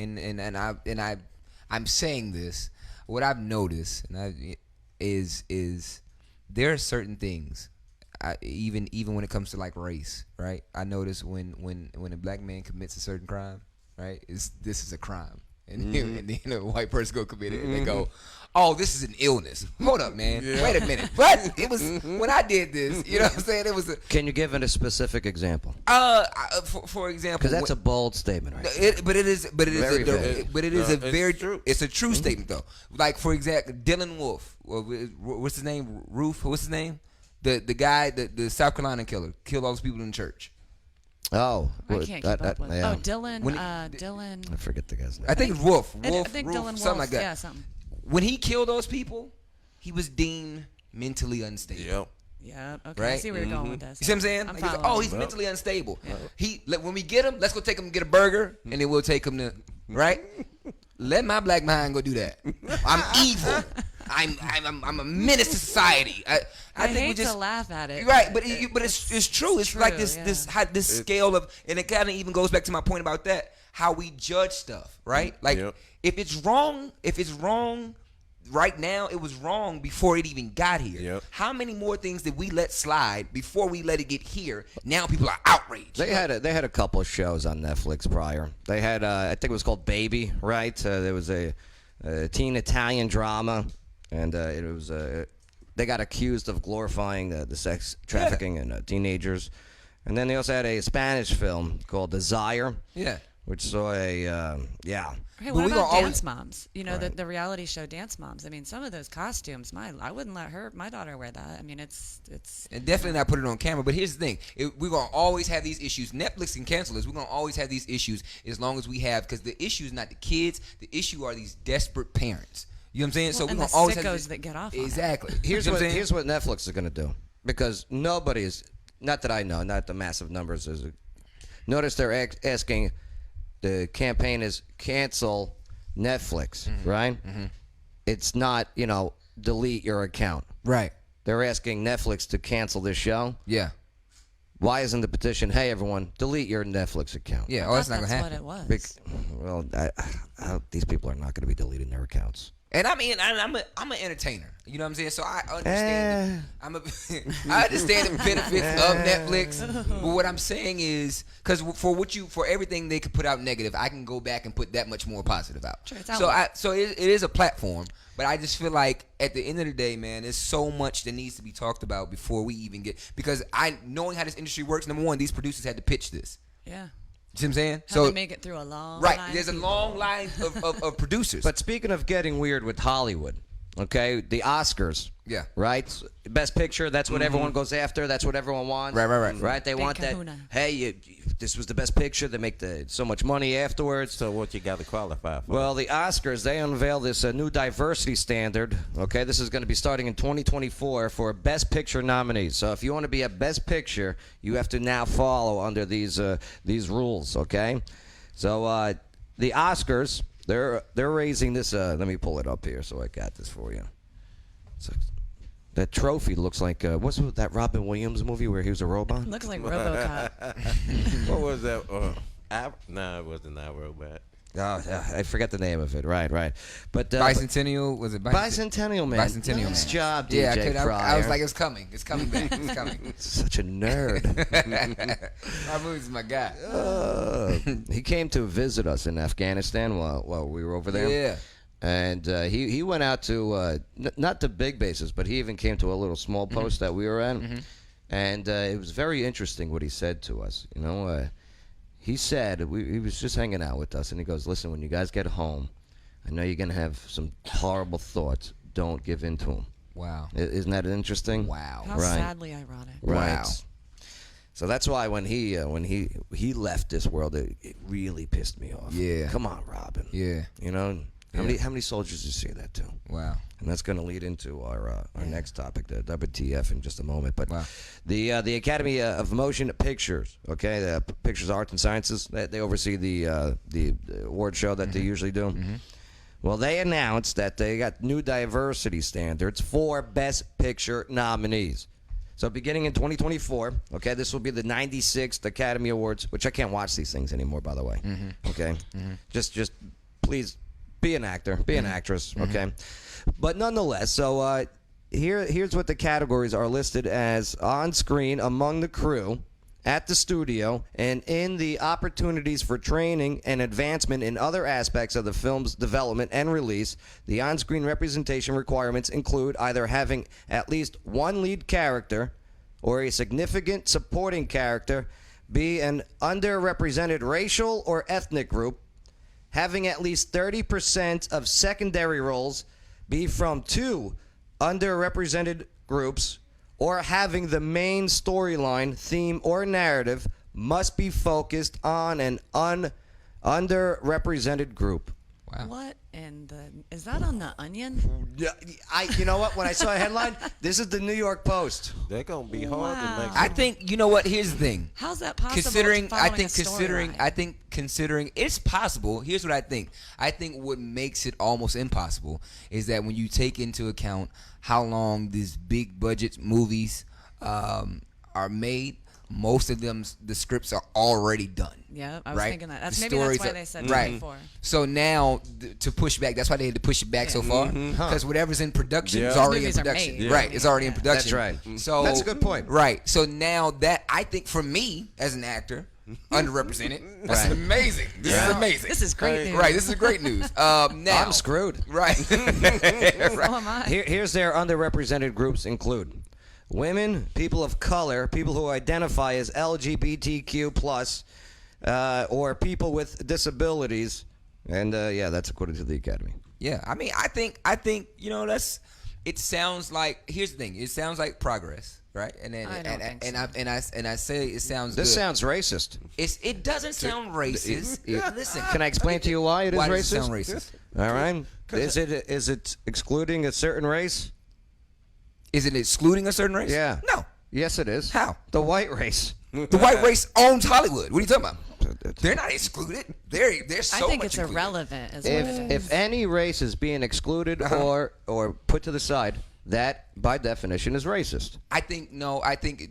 I'm saying this. What I've noticed is there are certain things. Even when it comes to like race, right? I notice when a black man commits a certain crime, right? This is a crime, and then a white person go commit it, and they go, "Oh, this is an illness." Hold up, man. Wait a minute. But it was when I did this. You know what I'm saying? It was. Can you give it a specific example? For example, Because that's a bold statement, right? It's a true statement though. Like for example, Dylan Wolf. What's his name? What's his name? The guy, the South Carolina killer, killed all those people in church. Oh, I can't keep up with. yeah. Oh, Dylan. I Dylan. forget the guy's name. I think it's Wolf. I think Dylan Wolf. Something like that. Yeah, something. When he killed those people, he was deemed mentally unstable. Yep. Yeah. Okay. Right? I see where you're going with this. You see what I'm saying? I'm Like, he's like, following. oh, he's mentally unstable. When we get him, let's go take him and get a burger, and then we'll take him to right. Let my black mind go do that. I'm evil. I'm a menace to society. I think hate we just to laugh at it. right, but it's true. It's true, like this yeah. this scale of, and it kind of even goes back to my point about that, how we judge stuff, right? Like if it's wrong right now, it was wrong before it even got here. Yep. How many more things did we let slide before we let it get here? Now people are outraged. They had a couple of shows on Netflix prior. They had I think it was called Baby, right? There was a teen Italian drama, and it was they got accused of glorifying the sex trafficking in teenagers, and then they also had a Spanish film called Desire. Yeah. Which saw a Hey, But what we about gonna Dance Moms? You know, the reality show Dance Moms. I mean, some of those costumes, I wouldn't let my daughter wear that. I mean, it's. And definitely not put it on camera. But here's the thing: we're gonna always have these issues. Netflix can cancel us. We're gonna always have these issues as long as we have, because the issue is not the kids. The issue are these desperate parents. You know what I'm saying? Well, so we're and gonna the always sickos have that get off on it. exactly. Here's You know what I'm saying? here's what Netflix is going to do, because nobody's, not that I know, not the massive numbers. Notice they're asking, the campaign is cancel Netflix, right? Mm-hmm. It's not, delete your account. Right. They're asking Netflix to cancel this show. Yeah. Why isn't the petition, hey, everyone, delete your Netflix account? Yeah. I That's thought not gonna what happen. it was. Well, these people are not going to be deleting their accounts. And I mean, I'm an entertainer. You know what I'm saying? So I understand. I understand the benefits of Netflix. But what I'm saying is, because for everything they could put out negative, I can go back and put that much more positive out. Sure, it's so it is a platform. But I just feel like at the end of the day, man, there's so much that needs to be talked about before we even get. Because knowing how this industry works, number one, these producers had to pitch this. Yeah. You see what I'm saying? How to make it through a long line there's a long line of producers. But speaking of getting weird with Hollywood, Okay, the Oscars. Yeah. Right? Best picture, that's what everyone goes after. That's what everyone wants. Right. Right? They Big want kahuna. that, hey, this was the best picture. They make so much money afterwards. So what you got to qualify for? Well, the Oscars, they unveil this new diversity standard. Okay, this is going to be starting in 2024 for Best Picture nominees. So if you want to be a Best Picture, you have to now follow under these rules. Okay, so the Oscars, they're raising this. Let me pull it up here so I got this for you. So, that trophy looks like what's that Robin Williams movie where he was a robot? Looks like RoboCop. What was that? No, it wasn't iRobot. Oh, I forget the name of it. Right. But Bicentennial, was it Bicentennial Man? Bicentennial Nice Man. job, DJ Yeah, Pryor. I was like, it's coming back, it's coming. Such a nerd. My movie's my guy. He came to visit us in Afghanistan while we were over there. Yeah. And he went out to not to big bases, but he even came to a little small post that we were at. And it was very interesting what he said to us. You know, he said he was just hanging out with us, and he goes, "Listen, when you guys get home, I know you're gonna have some horrible thoughts. Don't give in to them." Wow. Isn't that interesting? Wow. How Right. sadly ironic. Right. Wow. So that's why when he left this world, it really pissed me off. Yeah. Come on, Robin. Yeah. You know, how many soldiers did you say that to? Wow. And that's going to lead into our next topic, the WTF, in just a moment. But Wow. the Academy of Motion Pictures, okay, the Pictures, Arts, and Sciences, they oversee the award show that they usually do. Well, they announced that they got new diversity standards for Best Picture nominees. So beginning in 2024, okay, this will be the 96th Academy Awards, which I can't watch these things anymore, by the way. Okay, just please be an actor, be an actress, okay. But nonetheless, so here's what the categories are listed as on screen among the crew, at the studio, and in the opportunities for training and advancement in other aspects of the film's development and release. The on-screen representation requirements include either having at least one lead character or a significant supporting character be an underrepresented racial or ethnic group, having at least 30% of secondary roles be from two underrepresented groups, or having the main storyline, theme, or narrative must be focused on an underrepresented group. Wow. What in the... Is that on The Onion? Yeah, you know what? When I saw a headline, this is the New York Post. They're gonna be hard to Wow. make. I think, you know what, here's the thing. How's that possible? Considering following a considering it's possible. Here's what I think. I think what makes it almost impossible is that when you take into account how long these big budget movies are made, most of them, the scripts are already done. Yeah, I was right? thinking that. That's The maybe that's stories why are- they said right. 24. So now to push back, that's why they had to push it back so far, because whatever's in production is Yeah. already in Movies are production. made. Right, it's already in Yeah. production. That's right. So That's a good point. Right. So now that, I think for me as an actor, underrepresented, that's Right. amazing. This is amazing. This is great news. Right, this is great news. Now I'm screwed. Right. So am I. Here's their underrepresented groups include women, people of color, people who identify as LGBTQ plus, or people with disabilities, and that's according to the Academy. Yeah, I mean, I think it sounds like, here's the thing, it sounds like progress, right? And then I don't think I say it sounds This good. sounds racist. It doesn't sound racist. Listen, Can I explain to you why it is why racist? does it sound racist? All right. Is it excluding a certain race? Is it excluding a certain race? Yeah. No. Yes, it is. How? The white race. The white race owns Hollywood. What are you talking about? They're not excluded. They're so I think much it's included. irrelevant is what it is. If any race is being excluded or put to the side, that by definition is racist. I think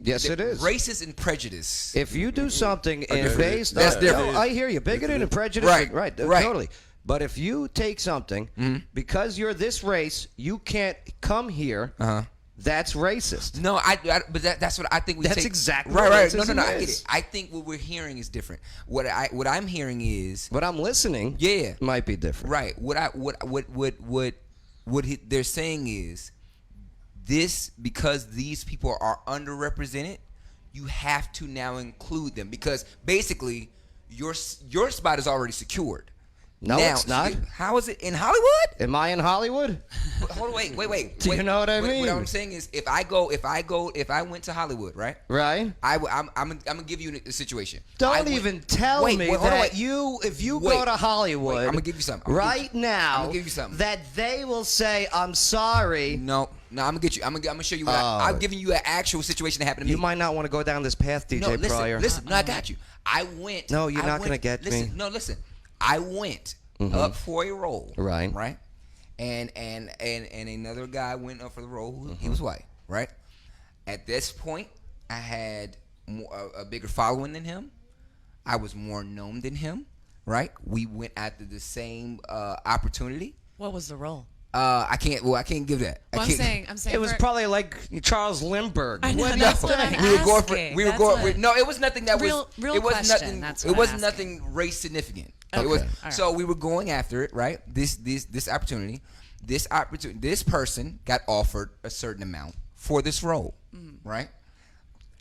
Yes, it is. Racist and prejudice. If you do something based That's on, different. No, I hear you, bigoted and prejudice, Right. totally. But if you take something because you're this race, you can't come here. That's racist. No, but that's what I think. That's exactly right. what Right. No, racism I get is. it. I think what we're hearing is different. What I'm hearing is What I'm listening, Yeah. might be different. right. They're saying is this, because these people are underrepresented, you have to now include them, because basically your spot is already secured. No, now, it's not. How is it in Hollywood? Am I in Hollywood? Hold on, wait. Do you know what I mean? What I'm saying is, if I went to Hollywood, right? Right. I'm gonna give you a situation. Don't even tell me hold on, that if you go to Hollywood, I'm gonna give you something. right now. I'm gonna give you something. That they will say, "I'm sorry." No, I'm gonna get you. I'm gonna show you. I'm giving you an actual situation that happened to me. You might not want to go down this path, DJ Pryor. Listen. No, I got you. I went. No, you're not gonna get listen, me. No, listen. I went up for a role. Right. Right. And another guy went up for the role. He was white. Right. At this point, I had a bigger following than him. I was more known than him. Right. We went after the same opportunity. What was the role? I can't give that. Well, I'm saying. It was probably like Charles Lindbergh. I know, What that's do what you I'm think? we were going for. asking. We were That's going. what- No, it was nothing that Real was. It was question, nothing. that's It what was I'm nothing race significant. Okay. It was. All right. So we were going after it, right? This opportunity. This person got offered a certain amount for this role, right?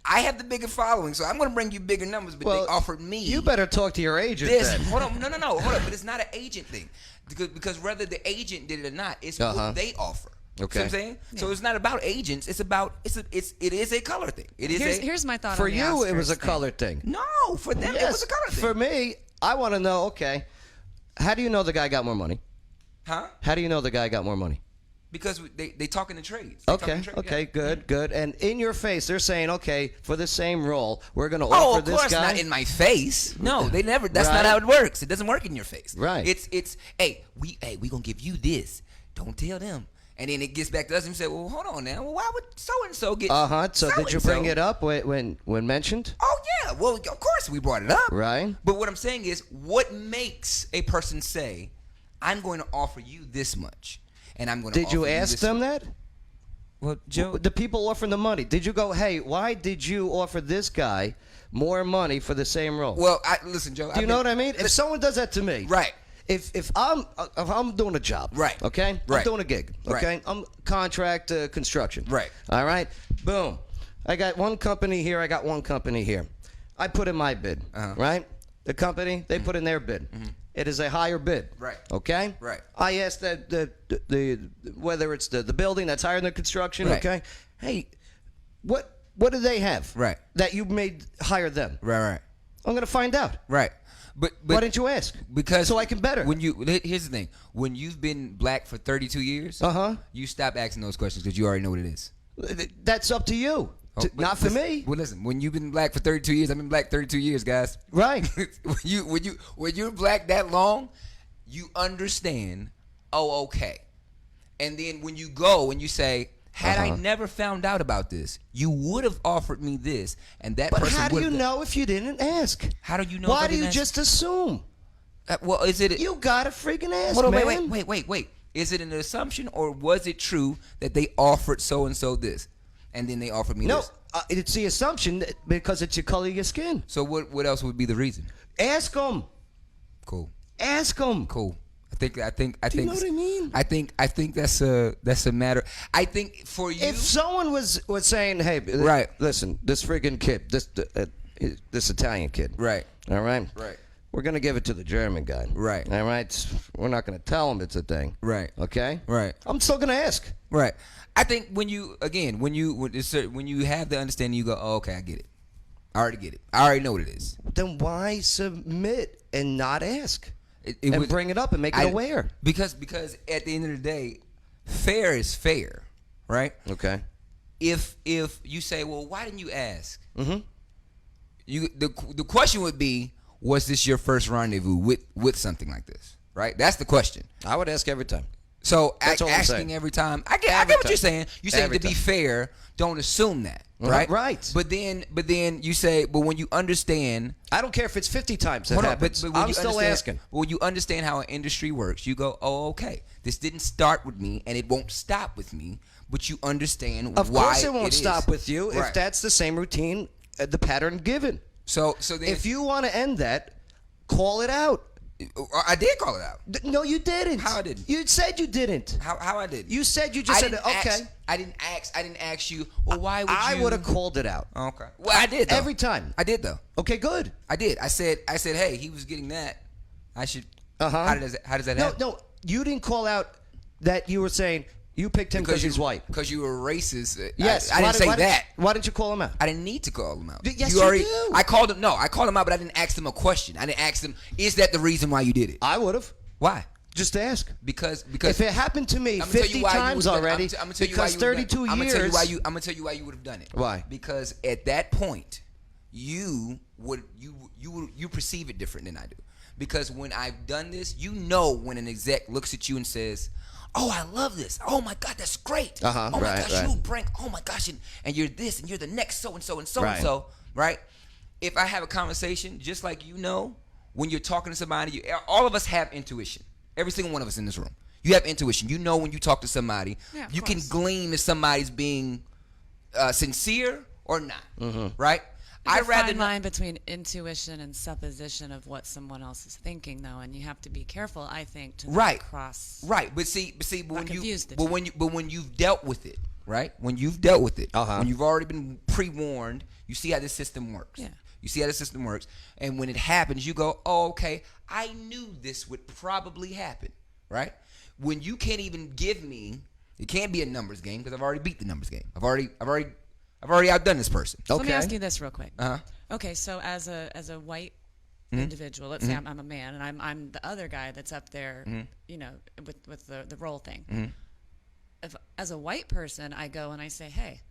I have the bigger following, so I'm going to bring you bigger numbers. But they offered me. You better talk to your agent This. then. Hold on, no, hold on. But it's not an agent thing, because whether the agent did it or not, it's what they offer. Okay. See what I'm saying? So it's not about agents. It's about it is a color thing. It is Here's my thought. For on the you, it was a Oscars thing. color thing. no, for them it was a color thing. For me, I want to know. Okay, how do you know the guy got more money? Huh? How do you know the guy got more money? Because they talk in the trades. They talk in Okay, the trade, okay, yeah. good. And in your face, they're saying, okay, for the same role, we're going to Oh, offer of this course guy. not in my face. No, they never. That's Right. not how it works. It doesn't work in your face. Right. It's we gonna give you this. Don't tell them. And then it gets back to us and we say, well, hold on now. Well, why would so and so get? So did you bring it up when mentioned? Oh yeah. Well, of course we brought it up. Right. But what I'm saying is, what makes a person say, "I'm going to offer you this much," and I'm going to? Did you ask this them much. that? Well, Joe. The people offering the money. Did you go, hey, why did you offer this guy more money for the same role? Well, listen, Joe. Do you know what I mean? If someone does that to me, Right. If I'm doing a job, Right. Okay, Right. I'm doing a gig, okay, Right. I'm contract construction, Right. All right, boom. I got one company here. I got one company here. I put in my bid, right? The company they put in their bid. It is a higher bid, Right. Okay, Right. I asked that the whether it's the building that's higher than construction, Right. okay. Hey, what do they have, Right. that you made hire them? Right. I'm gonna find out. Right. But Why didn't you ask? Because so I can better. Here's the thing: when you've been black for 32 years, you stop asking those questions because you already know what it is. That's up to you. But Not for listen, me. Well, listen. When you've been black for 32 years, I've been black 32 years, guys. Right. when you're black that long, you understand. Oh, okay. And then when you go and you say, had I never found out about this, you would have offered me this, and that But person. how do you would've- know if you didn't ask? How do you know? Why if I do you didn't ask? just assume? Well, is it? You gotta freaking ask, Hold on, man. wait. Is it an assumption, or was it true that they offered so and so this, and then they offered me No, this? it's the assumption because it's your color of your skin. So what else would be the reason? Ask them. Cool. Ask them. Cool. I think. Do you know what I mean? I think that's a matter. I think for you. If someone was saying, "Hey, Right. listen, this friggin' kid, this Italian kid, Right. all right, Right. we're gonna give it to the German guy, Right. all right, we're not gonna tell him it's a thing, Right. okay, Right. I'm still gonna ask. Right. I think when you have the understanding, you go, oh, okay, I get it. I already get it. I already know what it is. Then why submit and not ask? It And was- bring it up and make it aware. Because at the end of the day, fair is fair, right? Okay. If you say, well, why didn't you ask? Mm-hmm. The question would be, was this your first rendezvous with something like this? Right? That's the question. I would ask every time. So That's all I'm asking saying. every time, I get Every what time. you're saying. You're saying Every to be time. fair, don't assume that, right? Right. But then you say, but when you understand, I don't care if it's 50 times it hold on, happens. when I'm you still understand- asking. When you understand how an industry works, you go, oh, okay, this didn't start with me, and it won't stop with me. But you understand Of why course it won't is. stop with you Right. if that's the same routine, the pattern given. So then If you want to end that, call it out. I did call it out. No, you didn't. How I didn't? You said you didn't. How I did? You said you just I said, didn't okay. ask- I didn't ask you. Well, why would you? I would have called it out. Okay. Well, I did though. Every time. I did though. Okay, good. I did. I said, hey, he was getting that. I should Uh-huh. How does that No, happen? no, you didn't call out that you were saying you picked him because he's white. Because you were racist. Yes, I didn't say that. Why didn't you call him out? I didn't need to call him out. Yes, you do. I called him. No, I called him out, but I didn't ask him a question. I didn't ask him, is that the reason why you did it? I would have. Why? Just to ask. Because If it happened to me 50 times already, because 32 years. I'm gonna tell you why you would have done it. Why? Because at that point, you perceive it different than I do. Because when I've done this, you know when an exec looks at you and says, "Oh, I love this. Oh my God, that's great. Uh-huh, oh my right, gosh, right. you bring. Oh my gosh, and you're this, and you're the next so and so and so Right. and so, right?" If I have a conversation, just like when you're talking to somebody, all of us have intuition. Every single one of us in this room, you have intuition. You know when you talk to somebody, Yeah, of you can course. glean if somebody's being sincere or not, right? There's I'd a rather fine not. line between intuition and supposition of what someone else is thinking, though, and you have to be careful, I think, to not Right. cross. Right, but confuse the when you've dealt with it, right? When you've dealt with it, Uh-huh. when you've already been pre-warned, you see how this system works. Yeah. You see how the system works, and when it happens, you go, "Oh, okay, I knew this would probably happen." Right? When you can't even give me, it can't be a numbers game because I've already beat the numbers game. I've already outdone this person. So let me Okay. ask you this real quick. Uh-huh. Okay, so as a white individual, let's say I'm a man, and I'm the other guy that's up there, with the role thing. If as a white person, I go and I say, "Hey,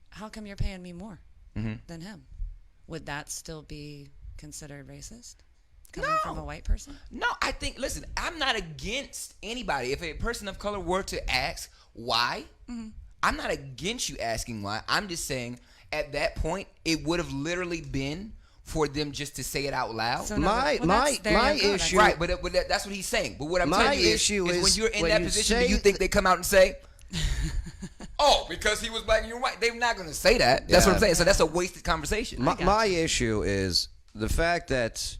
how come you're paying me more than him?" Would that still be considered racist? Coming from a white person? No, I think, listen, I'm not against anybody. If a person of color were to ask why, I'm not against you asking why. I'm just saying at that point, it would have literally been for them just to say it out loud. So My issue. Right, but that's what he's saying. But what I'm My telling you issue is when is you're in when that you position, say do you think they come out and say, "Oh, because he was black and you're white"? They're not going to say that. That's what I'm Yeah. saying. So that's a wasted conversation. My issue is the fact that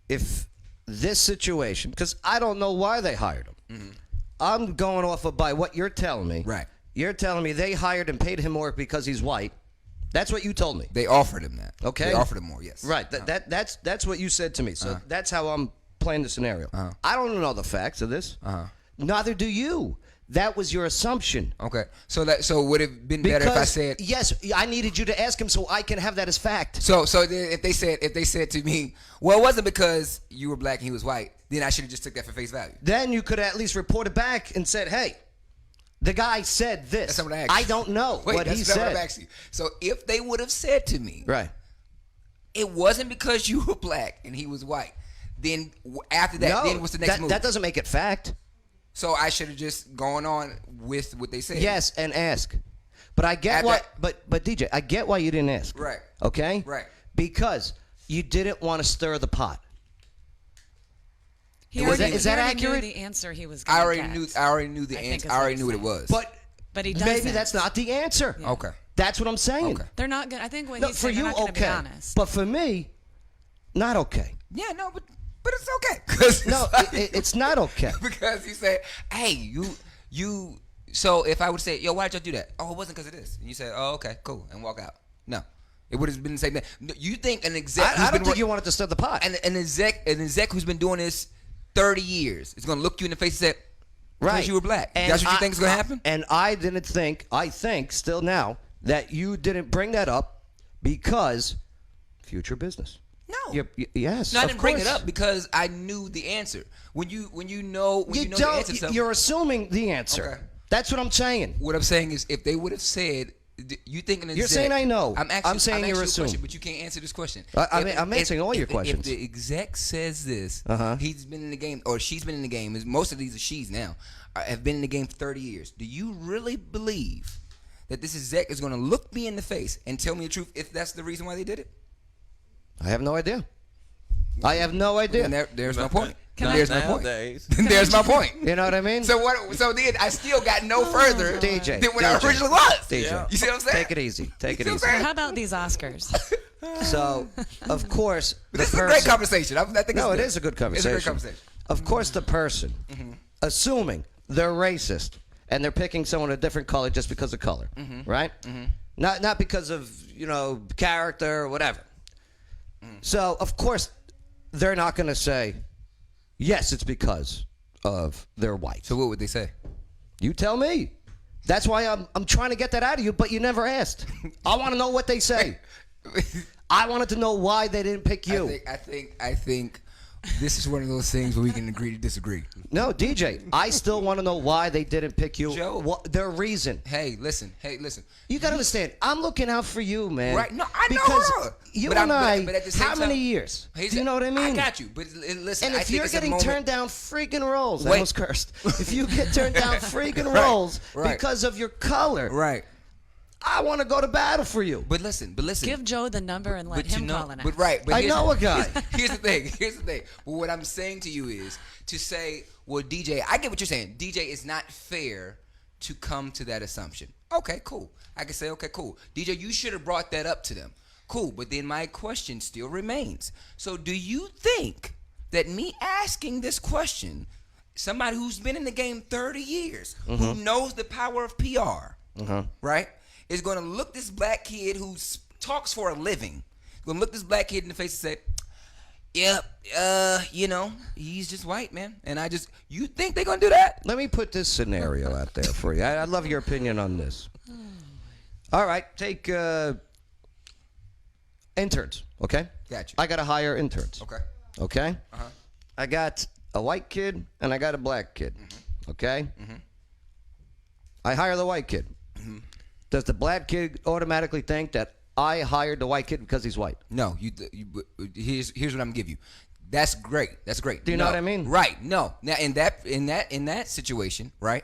if this situation, because I don't know why they hired him. I'm going off of by what you're telling me. Right. You're telling me they hired and paid him more because he's white. That's what you told me. They offered him that. Okay. They offered him more, yes. Right. That's what you said to me. So that's how I'm playing the scenario. I don't know the facts of this. Neither do you. That was your assumption. Okay. So would it have been better if I said yes, I needed you to ask him so I can have that as fact. So then if they said to me, "Well, it wasn't because you were black and he was white," then I should have just took that for face value. Then you could at least report it back and said, "Hey, the guy said this." That's not what I asked you. I don't know Wait, what that's he not said. what I'm asking you. So if they would have said to me, Right. "It wasn't because you were black and he was white," then after that, No, then what's the next move? that doesn't make it fact. So I should have just gone on with what they said. Yes, and ask. But I get At why. that- But DJ, I get why you didn't ask. Right. Okay. Right. Because you didn't want to stir the pot. He Is already, that- is that he already accurate? Knew the answer he was I going already to knew. get. I already knew the I think answer. is I already what knew what it he's was. But he maybe doesn't. that's not the answer. Okay. That's what I'm saying. Okay. They're not going. I think when No, he's for saying you, they're not going to be okay. honest. But for me, not okay. Yeah, no, but it's okay. 'Cause No, it's not okay. because he said, "Hey, you." So if I would say, "Yo, why did y'all do that?" "Oh, it wasn't because of this," and you say, "Oh, okay, cool," and walk out. No, it would have been the same thing. You think an exec? I don't think you wanted to stir the pot. And an exec who's been doing this 30 years is going to look you in the face and say, "Because you were black." And That's what you think is going to happen? And I didn't think. I think still now that you didn't bring that up because future business. No. Yes. No, I of didn't bring it course. up because I knew the answer. When you know the answer to something, You're assuming the answer. Okay. That's what I'm saying. what I'm saying is, if they would have said, "You think an exec," You're saying I know. I'm saying asking you're you a assuming. question, but you can't answer this question. I'm answering all your questions. If the exec says this, Uh-huh. he's been in the game, or she's been in the game. Most of these are she's now. Have been in the game for 30 years. Do you really believe that this exec is going to look me in the face and tell me the truth if that's the reason why they did it? I have no idea. I have no idea. And there's no point. Can I- There's no point. Nowadays. There's my point. You know what I mean? So what? So then I still got no further DJ, than what I DJ. originally was. DJ. You see what I'm saying? Take it easy. Take it You see easy. what I'm saying? How about these Oscars? So, of course, the This is a person. great conversation. I think No, it's it is a good conversation. It's a great conversation. Of course, the person, assuming they're racist and they're picking someone a different color just because of color, right? Not because of character or whatever. So, of course, they're not going to say, yes, it's because of their white. So what would they say? You tell me. That's why I'm trying to get that out of you, but you never asked. I want to know what they say. I wanted to know why they didn't pick you. I think this is one of those things where we can agree to disagree. No, DJ, I still want to know why they didn't pick you. Joe. Their reason. Hey, listen. You got to understand, I'm looking out for you, man. Right? No, I know because her. you But and but at the same how time, many years? Do you know what I mean? I got you. But listen, And I if think you're it's a getting moment- turned down freaking roles, Wait. I was cursed. If you get turned down freaking Right, roles right. because of your color, right? I want to go to battle for you. But listen. Give Joe the number and let him call it out. But right. But I here's- know a guy. Here's the thing. But what I'm saying to you is to say, well, DJ, I get what you're saying. DJ, it's not fair to come to that assumption. Okay, cool. I can say, okay, cool. DJ, you should have brought that up to them. Cool. But then my question still remains. So do you think that me asking this question, somebody who's been in the game 30 years, who knows the power of PR, right, is going to look this black kid who talks for a living, going to look this black kid in the face and say, yep, he's just white, man. And you think they're going to do that? Let me put this scenario out there for you. I'd love your opinion on this. All right, take interns, okay? Gotcha. I got to hire interns. Okay. Okay? Uh-huh. I got a white kid and I got a black kid. Okay? I hire the white kid. Does the black kid automatically think that I hired the white kid because he's white? No, here's what I'm gonna give you. That's great. That's great. Do you know what I mean? Right. No. Now in that situation, right?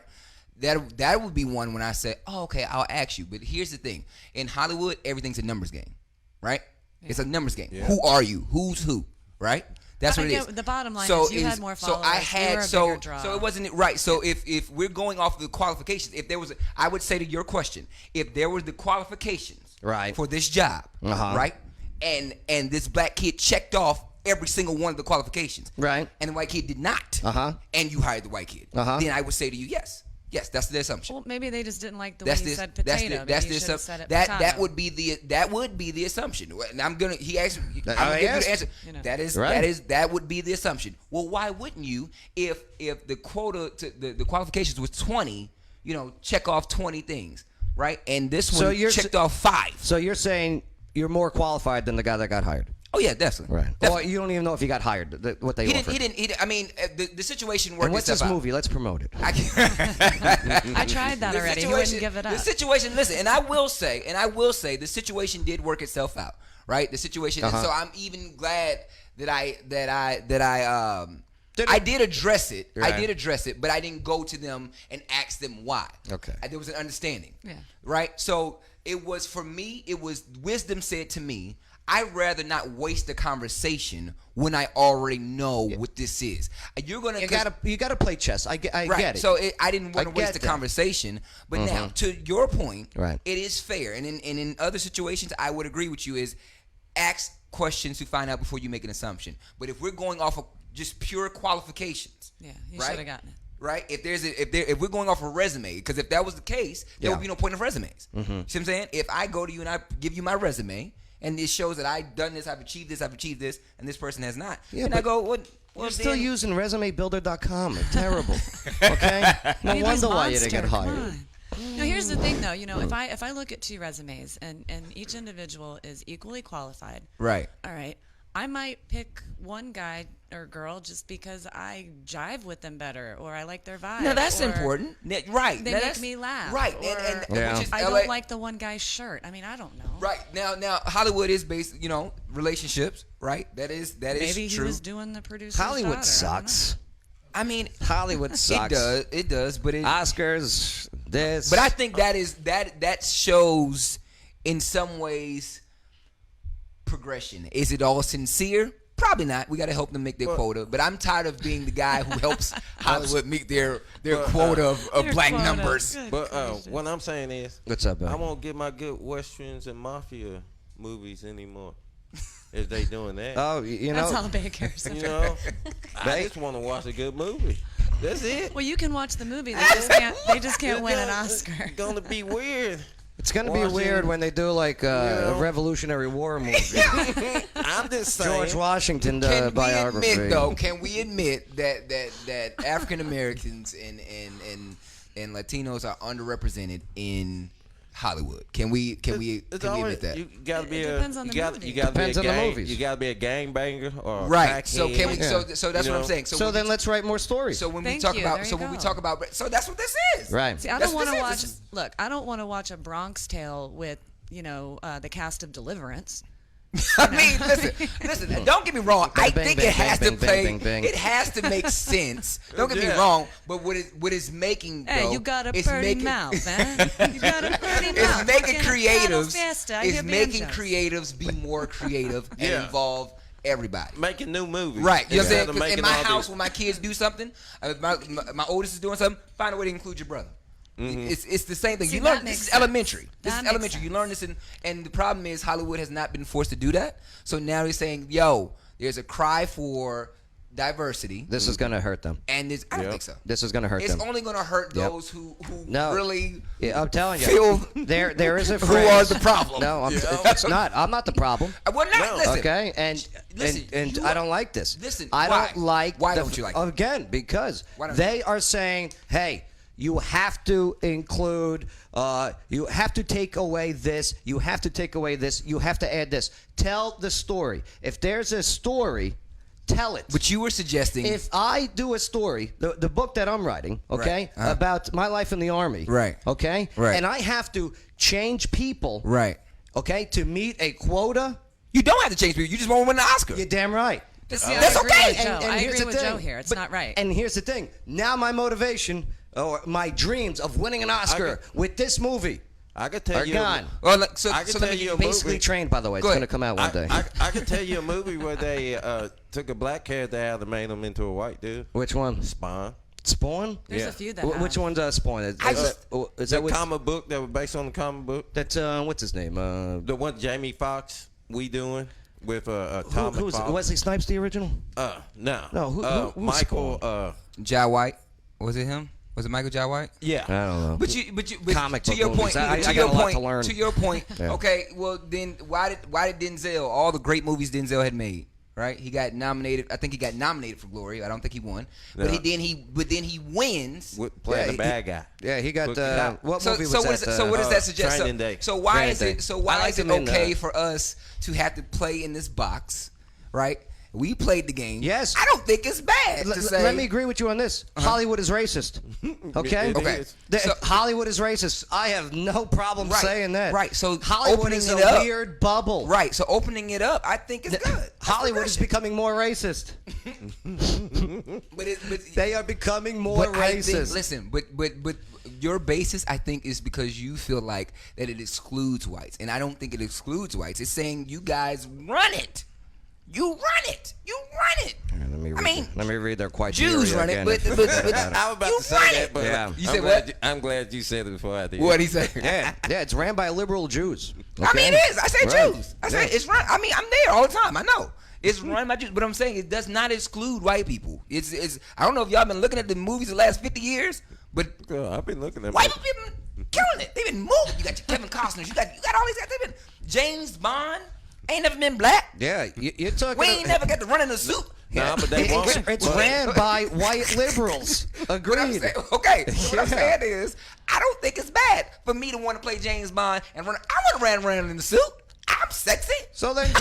That would be one when I say, oh, okay, I'll ask you. But here's the thing: in Hollywood, everything's a numbers game, right? Yeah. It's a numbers game. Yeah. Who are you? Who's who? Right? That's what it is. The bottom line is you had more followers. So I had you were a bigger draw. so it wasn't right. So if we're going off the qualifications, if there was, I would say to your question, if there were the qualifications right for this job, right, and this black kid checked off every single one of the qualifications, right, and the white kid did not, and you hired the white kid, then I would say to you, yes. Yes, that's the assumption. Well, maybe they just didn't like the way you said potato. That's the assumption. That would be the assumption. And I'm gonna. He asked. I'm gonna give you the answer. That would be the assumption. Well, why wouldn't you? If the quota to the qualifications was 20, check off 20 things, right? And this one checked off 5. So you're saying you're more qualified than the guy that got hired? Oh yeah, definitely. Right. Definitely. Well, you don't even know if he got hired. What they offered. He didn't. I mean, the situation worked. And what's this movie? Let's promote it. I tried that already. He wouldn't give it up. The situation. Listen, and I will say, the situation did work itself out. Right. The situation. And so I'm even glad that I did address it. Right. I did address it, but I didn't go to them and ask them why. Okay. There was an understanding. Yeah. Right. So it was for me. It was wisdom said to me, I'd rather not waste the conversation when I already know what this is. You're gonna you gotta play chess. I get it. So I didn't want to waste the conversation. But now, to your point, right, it is fair. And in other situations, I would agree with you. Is ask questions to find out before you make an assumption. But if we're going off of just pure qualifications, you should have gotten it. Right? If we're going off a resume, because if that was the case, there would be no point of resumes. See what I'm saying? If I go to you and I give you my resume, and it shows that I've done this, I've achieved this, and this person has not. Yeah, and I go, what? You're still using resumebuilder.com. Terrible. Okay? No wonder why you didn't get hired. Now here's the thing, though. If I look at 2 resumes and each individual is equally qualified, right? All right. I might pick one guy or girl just because I jive with them better, or I like their vibe. No, that's important. Right. They make me laugh. Right. Yeah. Which is I don't like the one guy's shirt. I mean, I don't know. Right. Now Hollywood is based, relationships, right? That is Maybe true. He was doing the producer's Hollywood daughter. sucks. I mean, Hollywood sucks. It does, but Oscars, this. But I think that shows in some ways progression. Is it all sincere? Probably not. We got to help them make their quota. But I'm tired of being the guy who helps Hollywood meet their quota of black numbers. But what I'm saying is, what's up, man? I won't get my good westerns and mafia movies anymore. If they doing that. Oh, that's all Bay cares about. I just want to watch a good movie. That's it. Well, you can watch the movie. They just can't win an Oscar. It's gonna be weird. It's gonna be Watching- weird when they do like a Revolutionary War movie. I'm just saying. George Washington Can biography. we admit though? Can we admit that African Americans and Latinos are underrepresented in Hollywood? Can we admit that? You gotta be It depends on the movie. You gotta Depends be a on the gang, movies. You gotta be a gangbanger or a Right. So crackhead. can we? Yeah. So that's You what know? I'm saying. So then let's write more stories. So when we Thank talk you. about, There so you when we go. talk about, so that's what this is. Right. See, I That's don't want to what watch. this is. Look, I don't want to watch a Bronx Tale with the cast of Deliverance. I mean, listen. Don't get me wrong. I Bang, think bang, it has bang, to bang, play. bang, bang. It has to make sense. Don't get me Yeah. wrong. But what is making? Hey, though, you got a is pretty making- mouth, man. You got a pretty It's mouth. making Fucking piano creatives. fiesta. I It's hear making banjos. creatives be more creative and Yeah. involve everybody. making new movies. Right, you know what I'm saying? Instead of 'Cause in making my all house, these- when my kids do something, my oldest is doing something, find a way to include your brother. It's the same thing. See, You that learn makes this is sense. elementary. This That is makes elementary. You sense. learn this, and the problem is Hollywood has not been forced to do that. So now they're saying, "Yo, there's a cry for diversity," This is gonna hurt them. and I don't Yep. think so. This is gonna hurt It's them. only going to hurt Yep. those who No. really Yeah, I'm telling you. feel There is a who phrase. are the problem. No, You know? it's not. I'm not the problem. Well, not listen. Okay, and Listen, and you I are- don't like this. Listen, I why? don't like. Why don't you like it? Again, because Why don't they are saying, "Hey, you have to include. You have to take away this. You have to take away this. You have to add this. Tell the story. If there's a story, tell it." But you were suggesting If I do a story, the book that I'm writing, okay, Right. about my life in the Army, Right. okay, Right. and I have to change people, right. okay, to meet a quota, You don't have to change people. You just want to win an Oscar. you're damn right. See, I That's agree okay. with Joe. And I here's agree the with thing. Joe here. It's But- not right. And here's the thing. Now my motivation or my dreams of winning an Oscar with this movie I could tell are you. gone. Well, so, I can so tell let me you a Basically movie. trained, by the way. It's Go going to ahead. come out one day. I can tell you a movie where they took a black character out and made him into a white dude. Which one? Spawn. Spawn? There's Yeah. a few that Which have. one's Spawn? Is The that what? comic book that was based on the comic book. That's what's his name? The one Jamie Foxx we doing with Who's Thomas Fox. Wesley Snipes the original? No. No, who's Michael. Spawn? Jai White, was it him? Was it Michael Jai White? Yeah. I don't know. But Comic to book your movies. point, I to got your a lot point, to learn. To your point, Yeah. okay. Well, then why did Denzel, all the great movies Denzel had made, right? He got nominated. I think he got nominated for Glory. I don't think he won. But No. then he wins. Playing Yeah, the bad guy. Yeah, he got Look it up. what So, movie was so that? what is so what does that suggest? Training Day. So why Training is Day. it so I why liked is it him in, okay for us to have to play in this box, right? We played the game. Yes. I don't think it's bad to say. Let me agree with you on this. Hollywood is racist. Okay? It Okay. is. So- Hollywood is racist. I have no problem Right, saying that. right. So Hollywood opening is it a up- weird bubble. Right. So opening it up, I think is good. That's Hollywood is progression. becoming more racist. But They are becoming more but I think, racist. listen, but your basis, I think, is because you feel like that it excludes whites, and I don't think it excludes whites. It's saying you guys run it. You run it. You run it. Let me read their quite Jews run it, but I was about you to say run that, it. but Yeah. You I'm said glad what? I'm glad you said it before I did. What he say? yeah, it's ran by liberal Jews. I mean, okay? it is. I say Right. Jews. I say Yeah. it's run. I mean, I'm there all the time. I know it's run by Jews, but I'm saying it does not exclude white people. It's. I don't know if y'all been looking at the movies the last 50 years, but Girl, I've been looking at white people been killing it. They've been moving. You got your Kevin Costner. You got all these guys. They've been James Bond. Ain't never been black. Yeah, you're talking. We ain't never got to run in a suit. No, but they won't. It's ran by white liberals. What I'm Agreed. saying, okay, what I'm saying is, I don't think it's bad for me to want to play James Bond and run. I want to run around in the suit. I'm sexy. So then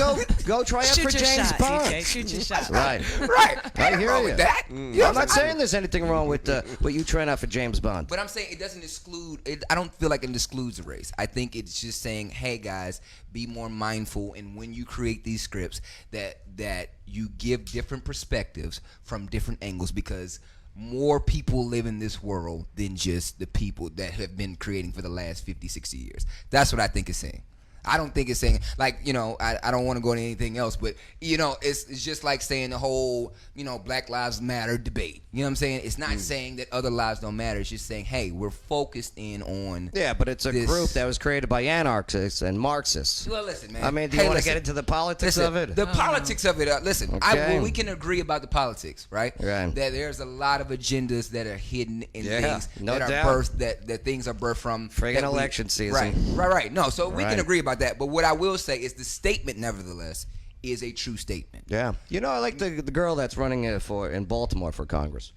go try out Shoot for your James shot, Bond. TJ. Shoot your shot. Right. Right. I Ain't hear wrong you. with that. You know I'm what not saying there's anything wrong with you trying out for James Bond. But I'm saying it doesn't exclude. I don't feel like it excludes the race. I think it's just saying, hey guys, be more mindful, and when you create these scripts, that you give different perspectives from different angles, because more people live in this world than just the people that have been creating for the last 50, 60 years. That's what I think it's saying. I don't think it's saying like, you know, I don't want to go into anything else, but you know, it's just like saying the whole, you know, Black Lives Matter debate. You know what I'm saying? It's not saying that other lives don't matter. It's just saying, hey, we're focused in on. Yeah, but it's a group that was created by anarchists and Marxists. Well, listen, man. I mean, do you want to get into the politics of it? The politics of it. Listen, Okay. we can agree about the politics, right? Right. That there's a lot of agendas that are hidden in things no that doubt. are birthed, that things are birthed from. Friggin' election season. Right. No, so we Right. can agree about that. But what I will say is the statement, nevertheless, is a true statement. Yeah. You know, I like the girl that's running in Baltimore for Congress.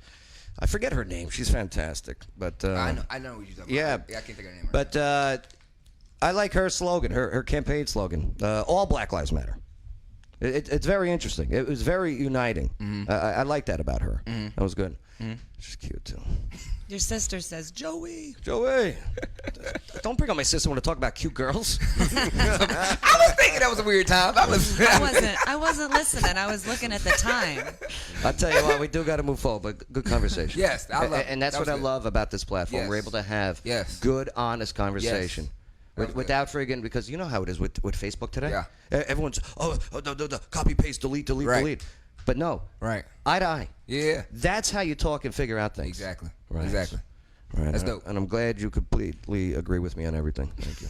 I forget her name. She's fantastic. But I know what you're talking about. Yeah. I can't think of her name right But I like her slogan, her campaign slogan. All Black Lives Matter. It's very interesting. It was very uniting. I like that about her. That was good. She's cute too. Your sister says, Joey. Joey, don't bring on my sister when to talk about cute girls. I was thinking that was a weird time. I wasn't listening. I was looking at the time. I'll tell you what, we do got to move forward, but good conversation. Yes, I love it. And that's That what was I good. love about this platform. Yes. We're able to have Yes. good, honest conversation. That was Without friggin', because you know how it is with Facebook today. Yeah. Everyone's, copy, paste, delete, Right. delete. But no. Right. Eye to eye. Yeah. That's how you talk and figure out things. Exactly. Right. Exactly. Right. That's and, dope. And I'm glad you completely agree with me on everything. Thank you.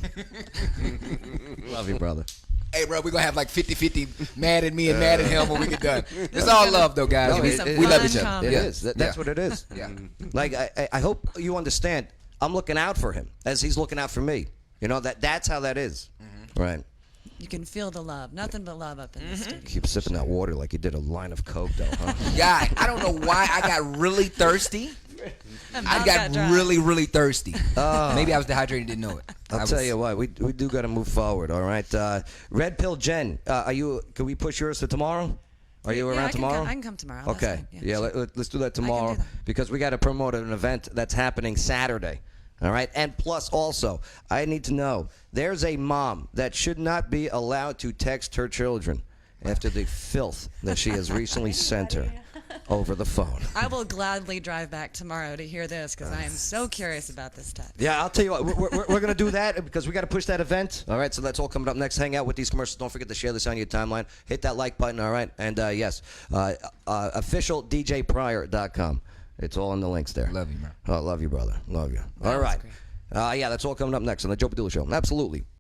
Love you, brother. Hey, bro, we're going to have like 50-50 mad at me and mad at him when we get done. It's all love, though, guys. No, we it- we love fun each other. comments. It Yeah. is. That's what it is. Yeah. Like, I hope you understand. I'm looking out for him as he's looking out for me. You know, that's how that is. Right. You can feel the love. Nothing but love up in the studio. Keep sipping that water like you did a line of coke, though, huh? God, I don't know why I got really thirsty. My I mouth got dry. really, really thirsty. Maybe I was dehydrated and didn't know it. I'll tell you what, we do got to move forward, all right? Red Pill Jen, can we push yours to tomorrow? Are you Yeah, around I can tomorrow? I can come tomorrow. That's Okay. fine. Yeah, sure. let's do that do tomorrow that. because we got to promote an event that's happening Saturday. All right. And plus, also, I need to know there's a mom that should not be allowed to text her children after the filth that she has recently sent her over the phone. I will gladly drive back tomorrow to hear this because I am so curious about this text. Yeah, I'll tell you what, we're going to do that because we got to push that event. All right, so that's all coming up next. Hang out with these commercials. Don't forget to share this on your timeline. Hit that like button, all right? And yes, officialdjpryor.com. It's all in the links there. Love you, man. Oh, love you, brother. Love you. That All was right. great. Yeah, that's all coming up next on the Joe Padula Show. Absolutely.